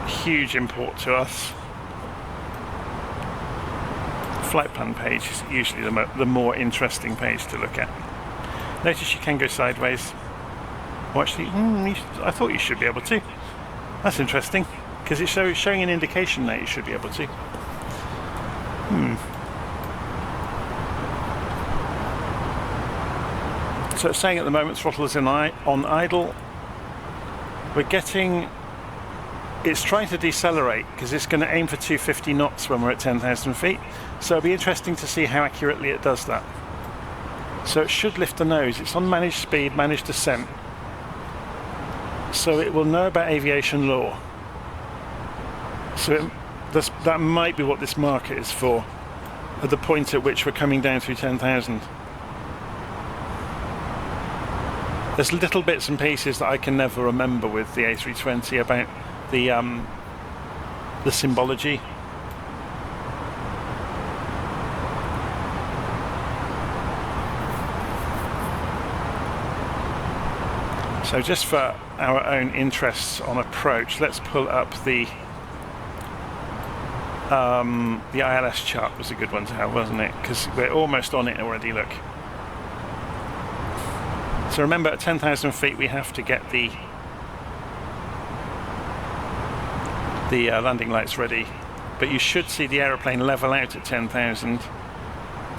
[SPEAKER 1] huge import to us. The flight plan page is usually the more interesting page to look at. Notice you can go sideways. Well, actually, I thought you should be able to. That's interesting, because it's showing an indication that you should be able to. So it's saying at the moment throttle is on idle. We're getting... It's trying to decelerate because it's going to aim for 250 knots when we're at 10,000 feet. So it'll be interesting to see how accurately it does that. So it should lift the nose. It's on managed speed, managed descent. So it will know about aviation law. So that might be what this marker is for, at the point at which we're coming down through 10,000. There's little bits and pieces that I can never remember with the A320 about the symbology. So just for our own interests on approach, let's pull up the ILS chart. Was a good one to have, wasn't it? Because we're almost on it already, look. So remember, at 10,000 feet we have to get the landing lights ready, but you should see the aeroplane level out at 10,000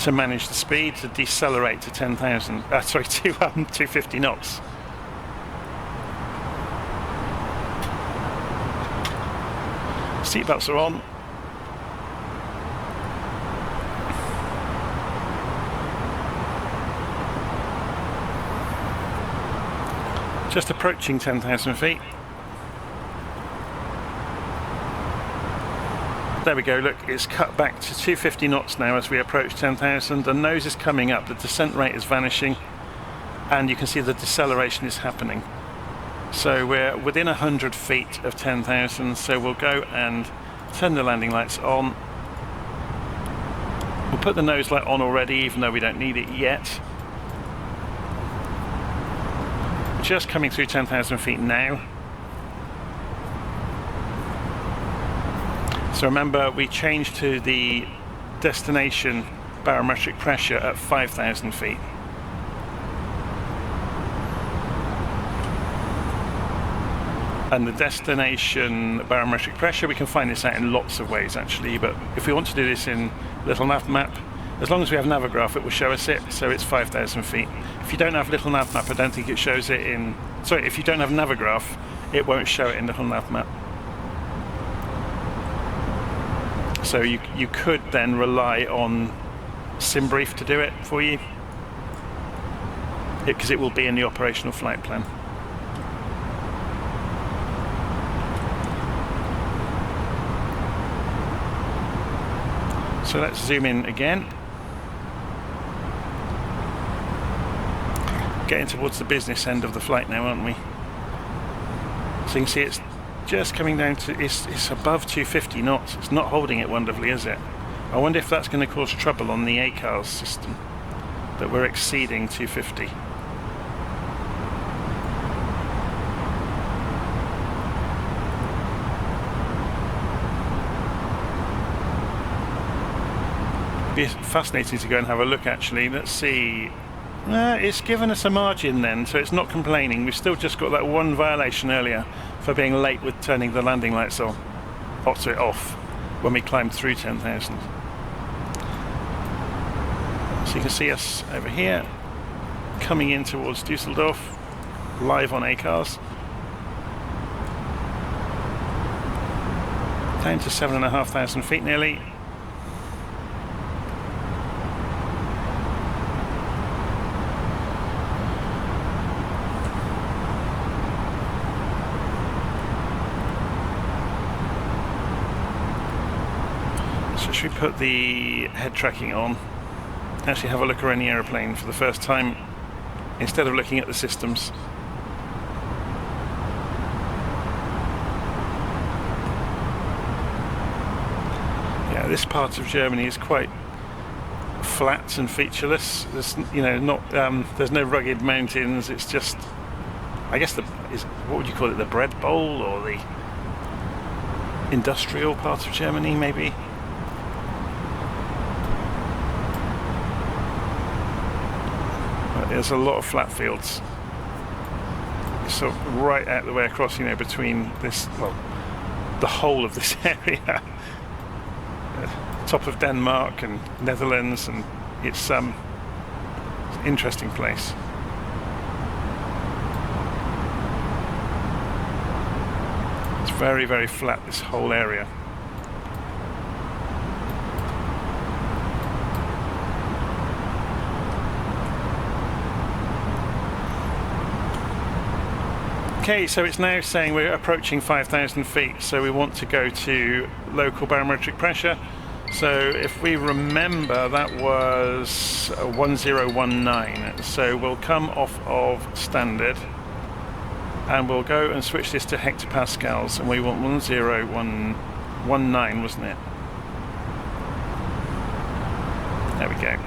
[SPEAKER 1] to manage the speed, to decelerate to 10,000. Sorry, to 250 knots. Seatbelts are on. Just approaching 10,000 feet. There we go, look, it's cut back to 250 knots now as we approach 10,000. The nose is coming up, the descent rate is vanishing, and you can see the deceleration is happening. So we're within 100 feet of 10,000, so we'll go and turn the landing lights on. We'll put the nose light on already, even though we don't need it yet. Just coming through 10,000 feet now. So remember, we changed to the destination barometric pressure at 5,000 feet. And the destination barometric pressure, we can find this out in lots of ways actually, but if we want to do this in little nav map, as long as we have NaviGraph, it will show us it, so it's 5,000 feet. If you don't have little nav map, I don't think it shows it in... Sorry, if you don't have NaviGraph, it won't show it in little nav map. So you could then rely on SimBrief to do it for you, because it will be in the operational flight plan. So let's zoom in again. Getting towards the business end of the flight now, aren't we? So you can see it's just coming down to, it's above 250 knots. It's not holding it wonderfully, is it? I wonder if that's going to cause trouble on the ACARS system, that we're exceeding 250. Be fascinating to go and have a look actually. Let's see. It's given us a margin then, so it's not complaining. We've still just got that one violation earlier for being late with turning the landing lights on, off when we climbed through 10,000. So you can see us over here coming in towards Dusseldorf, live on ACARS. Down to 7,500 feet nearly. Should we put the head tracking on, actually have a look around the aeroplane for the first time instead of looking at the systems. Yeah, this part of Germany is quite flat and featureless. There's, there's no rugged mountains. It's just, I guess what would you call it, the bread bowl or the industrial part of Germany maybe. there's a lot of flat fields. It's sort of right out the way across, you know, between this, well, the whole of this area. Top of Denmark and Netherlands, and it's an interesting place. It's very, very flat, this whole area. Okay, so it's now saying we're approaching 5,000 feet, so we want to go to local barometric pressure. So if we remember, that was 1019, so we'll come off of standard and we'll go and switch this to hectopascals, and we want 10119, wasn't it? There we go.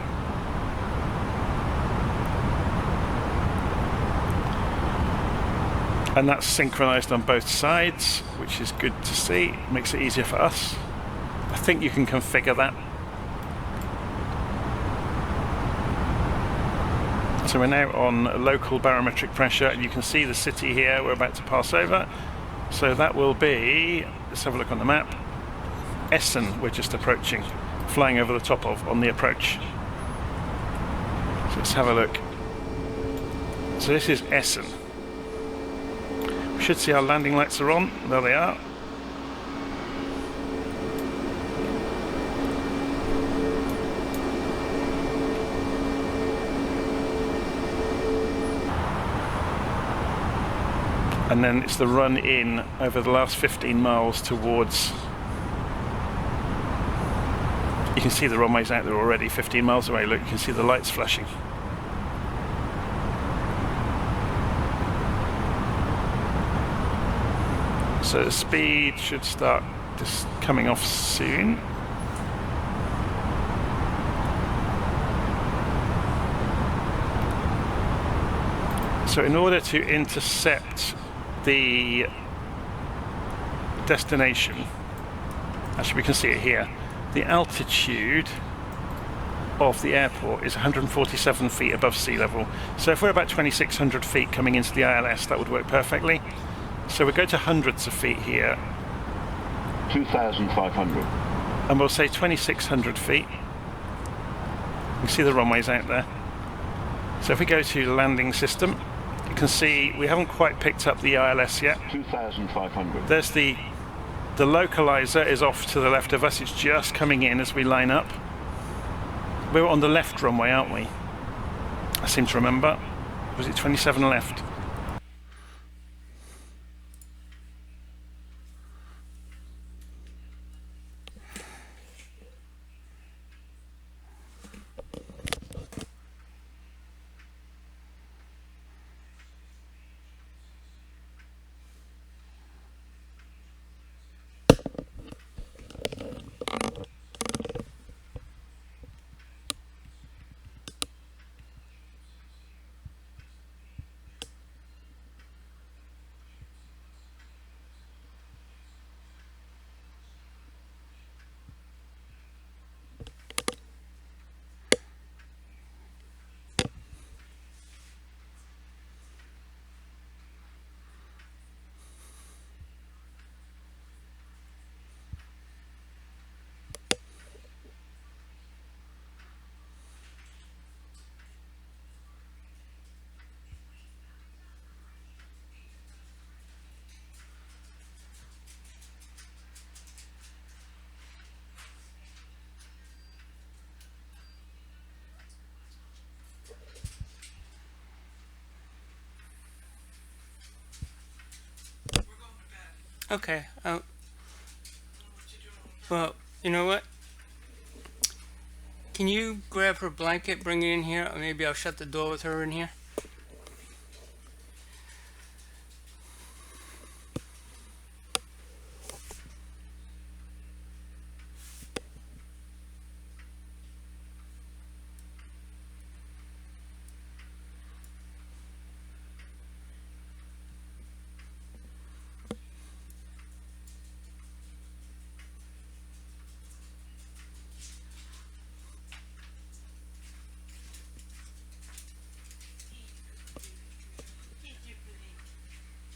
[SPEAKER 1] And that's synchronized on both sides, which is good to see. It makes it easier for us. I think you can configure that. So we're now on local barometric pressure, and you can see the city here we're about to pass over. So that will be, let's have a look on the map, Essen we're just approaching, flying over the top of on the approach. So let's have a look. So this is Essen. We should see our landing lights are on. There they are. And then it's the run in over the last 15 miles towards, you can see the runways out there already, 15 miles away. Look, you can see the lights flashing. So the speed should start just coming off soon. So in order to intercept the destination, actually we can see it here, the altitude of the airport is 147 feet above sea level. So if we're about 2,600 feet coming into the ILS, that would work perfectly. So we go to hundreds of feet here.
[SPEAKER 3] 2,500.
[SPEAKER 1] And we'll say 2,600 feet. You can see the runways out there. So if we go to the landing system, you can see we haven't quite picked up the ILS yet.
[SPEAKER 3] 2,500.
[SPEAKER 1] There's the localizer is off to the left of us. It's just coming in as we line up. We're on the left runway, aren't we? I seem to remember. Was it 27 left?
[SPEAKER 4] Okay. Well, you know what? Can you grab her blanket, bring it in here, or maybe I'll shut the door with her in here?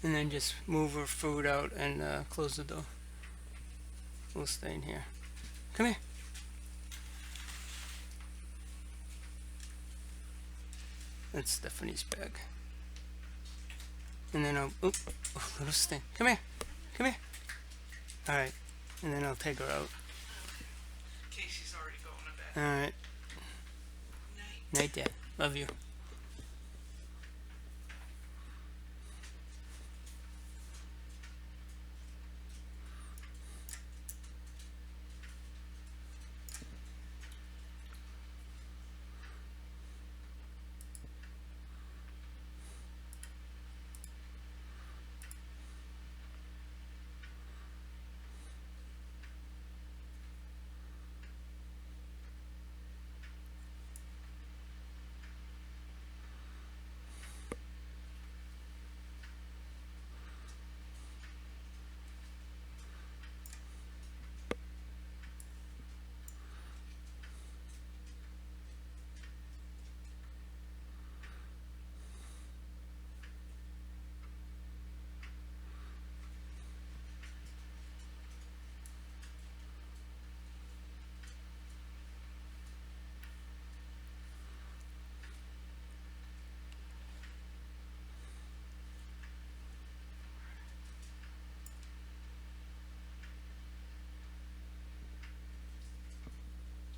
[SPEAKER 4] And then just move her food out and close the door. We'll stay in here. Come here. That's Stephanie's bag. And then I'll, little stain. Come here. Come here. Alright. And then I'll take her out.
[SPEAKER 3] Casey's already going to bed.
[SPEAKER 4] Alright.
[SPEAKER 3] Night.
[SPEAKER 4] Night, Dad. Love you.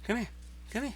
[SPEAKER 4] Come here. Come here.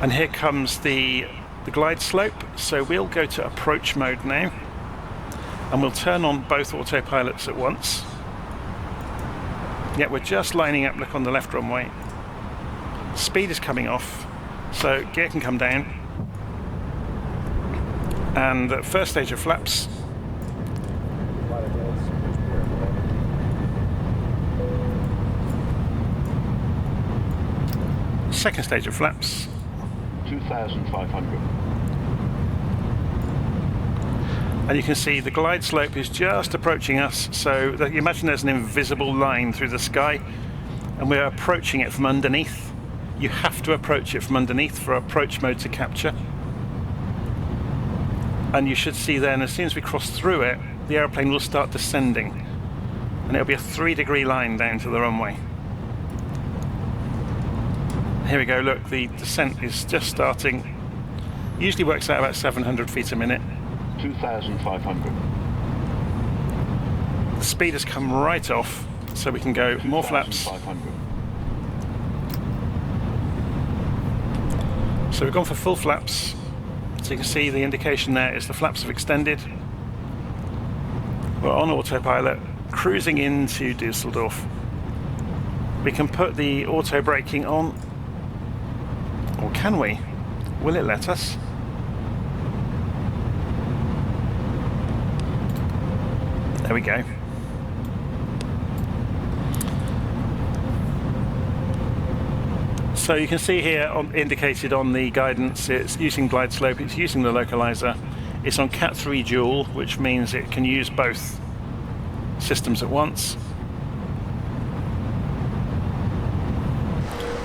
[SPEAKER 1] And here comes the glide slope. So we'll go to approach mode now, and we'll turn on both autopilots at once. Yeah, we're just lining up, look, on the left runway. Speed is coming off, so gear can come down. And the first stage of flaps. Second stage of flaps.
[SPEAKER 5] 2,500.
[SPEAKER 1] And you can see the glide slope is just approaching us, so that you imagine there's an invisible line through the sky, and we're approaching it from underneath. You have to approach it from underneath for approach mode to capture. And you should see then, as soon as we cross through it, the aeroplane will start descending, and it'll be a 3-degree line down to the runway. Here we go, look, the descent is just starting. Usually works out about 700 feet a minute.
[SPEAKER 5] 2,500.
[SPEAKER 1] The speed has come right off, so we can go more flaps.
[SPEAKER 5] 2,500.
[SPEAKER 1] So we've gone for full flaps. So you can see the indication there is the flaps have extended. We're on autopilot, cruising into Dusseldorf. We can put the auto braking on, or can we? Will it let us? There we go. So you can see here indicated on the guidance, it's using glide slope, it's using the localizer. It's on Cat 3 dual, which means it can use both systems at once.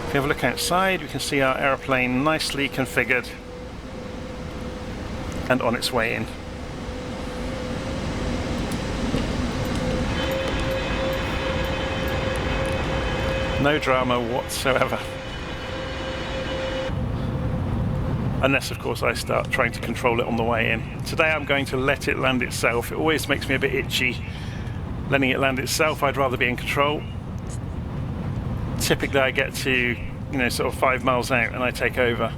[SPEAKER 1] If we have a look outside, we can see our aeroplane nicely configured and on its way in. No drama whatsoever. Unless, of course, I start trying to control it on the way in. Today I'm going to let it land itself. It always makes me a bit itchy letting it land itself. I'd rather be in control. Typically I get to, sort of 5 miles out and I take over.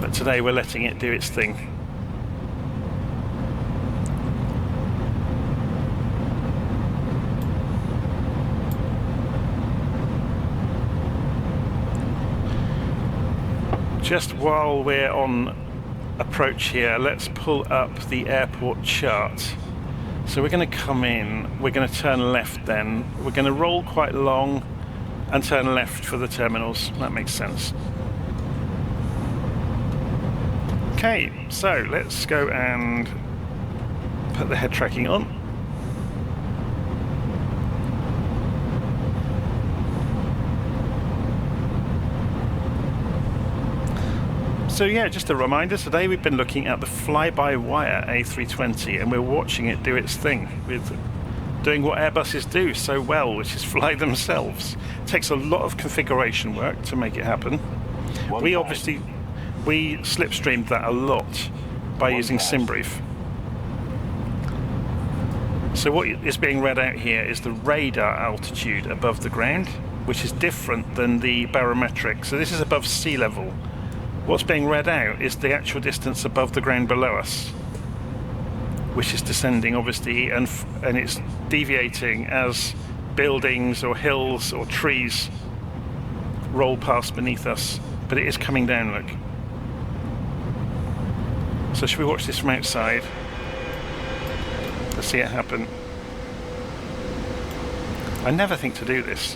[SPEAKER 1] But today we're letting it do its thing. Just while we're on approach here, let's pull up the airport chart. So we're going to come in, we're going to turn left then. We're going to roll quite long and turn left for the terminals. That makes sense. Okay, so let's go and put the head tracking on. So yeah, just a reminder, today we've been looking at the fly-by-wire A320 and we're watching it do its thing with doing what Airbuses do so well, which is fly themselves. It takes a lot of configuration work to make it happen. We slipstreamed that a lot by using SimBrief. So what is being read out here is the radar altitude above the ground, which is different than the barometric. So this is above sea level. What's being read out is the actual distance above the ground below us, which is descending obviously, and it's deviating as buildings or hills or trees roll past beneath us, but it is coming down, look. So should we watch this from outside? Let's see it happen. I never think to do this.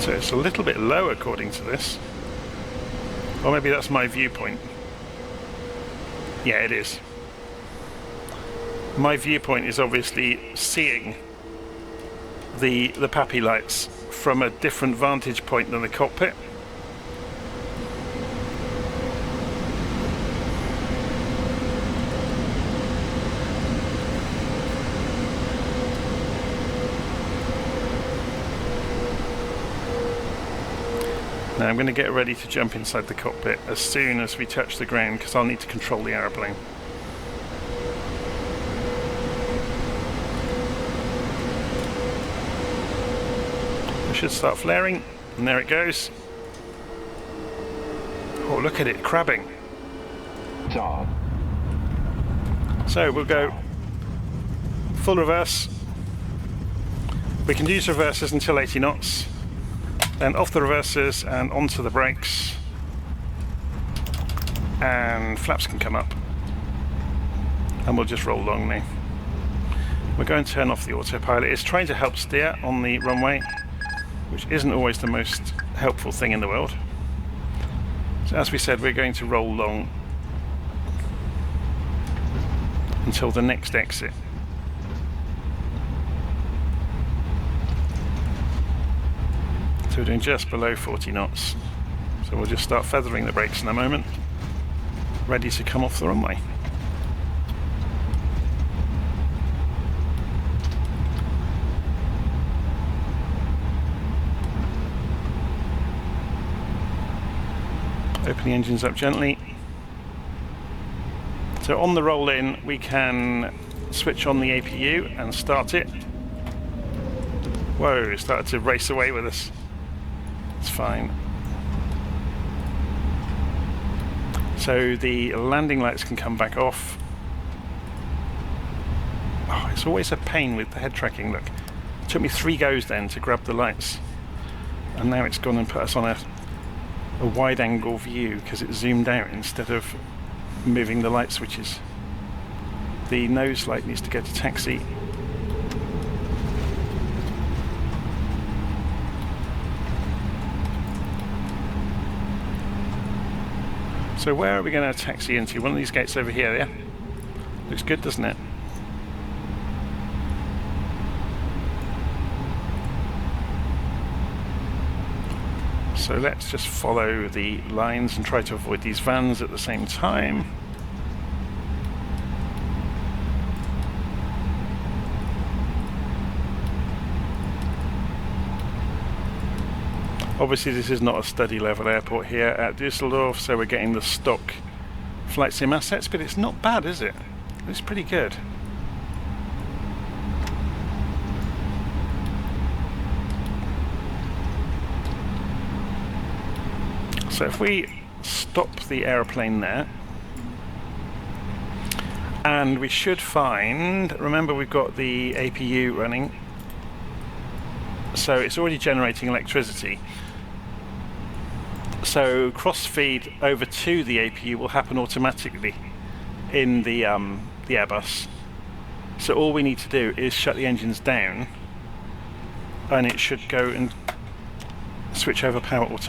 [SPEAKER 1] So it's a little bit low according to this. Or maybe that's my viewpoint. Yeah, it is. My viewpoint is obviously seeing the PAPI lights from a different vantage point than the cockpit. I'm going to get ready to jump inside the cockpit as soon as we touch the ground, because I'll need to control the aeroplane. It should start flaring, and there it goes. Oh, look at it crabbing.
[SPEAKER 5] Start.
[SPEAKER 1] So we'll go full reverse. We can use reversers until 80 knots, then off the reversers and onto the brakes, and flaps can come up, and we'll just roll along now. We're going to turn off the autopilot. It's trying to help steer on the runway, which isn't always the most helpful thing in the world. So as we said, we're going to roll along until the next exit. So we're doing just below 40 knots. So we'll just start feathering the brakes in a moment, ready to come off the runway. Open the engines up gently. So on the roll in, we can switch on the APU and start it. Whoa, it started to race away with us. It's fine. So the landing lights can come back off. Oh, it's always a pain with the head tracking, look. It took me 3 goes then to grab the lights. And now it's gone and put us on a wide angle view because it zoomed out instead of moving the light switches. The nose light needs to go to taxi. So where are we going to taxi into? One of these gates over here, yeah? Looks good, doesn't it? So let's just follow the lines and try to avoid these vans at the same time. Obviously this is not a study level airport here at Düsseldorf, so we're getting the stock flight sim assets, but it's not bad, is it? It's pretty good. So if we stop the aeroplane there, and we should find, remember we've got the APU running, so it's already generating electricity. So cross feed over to the APU will happen automatically in the Airbus. So all we need to do is shut the engines down, and it should go and switch over power automatically.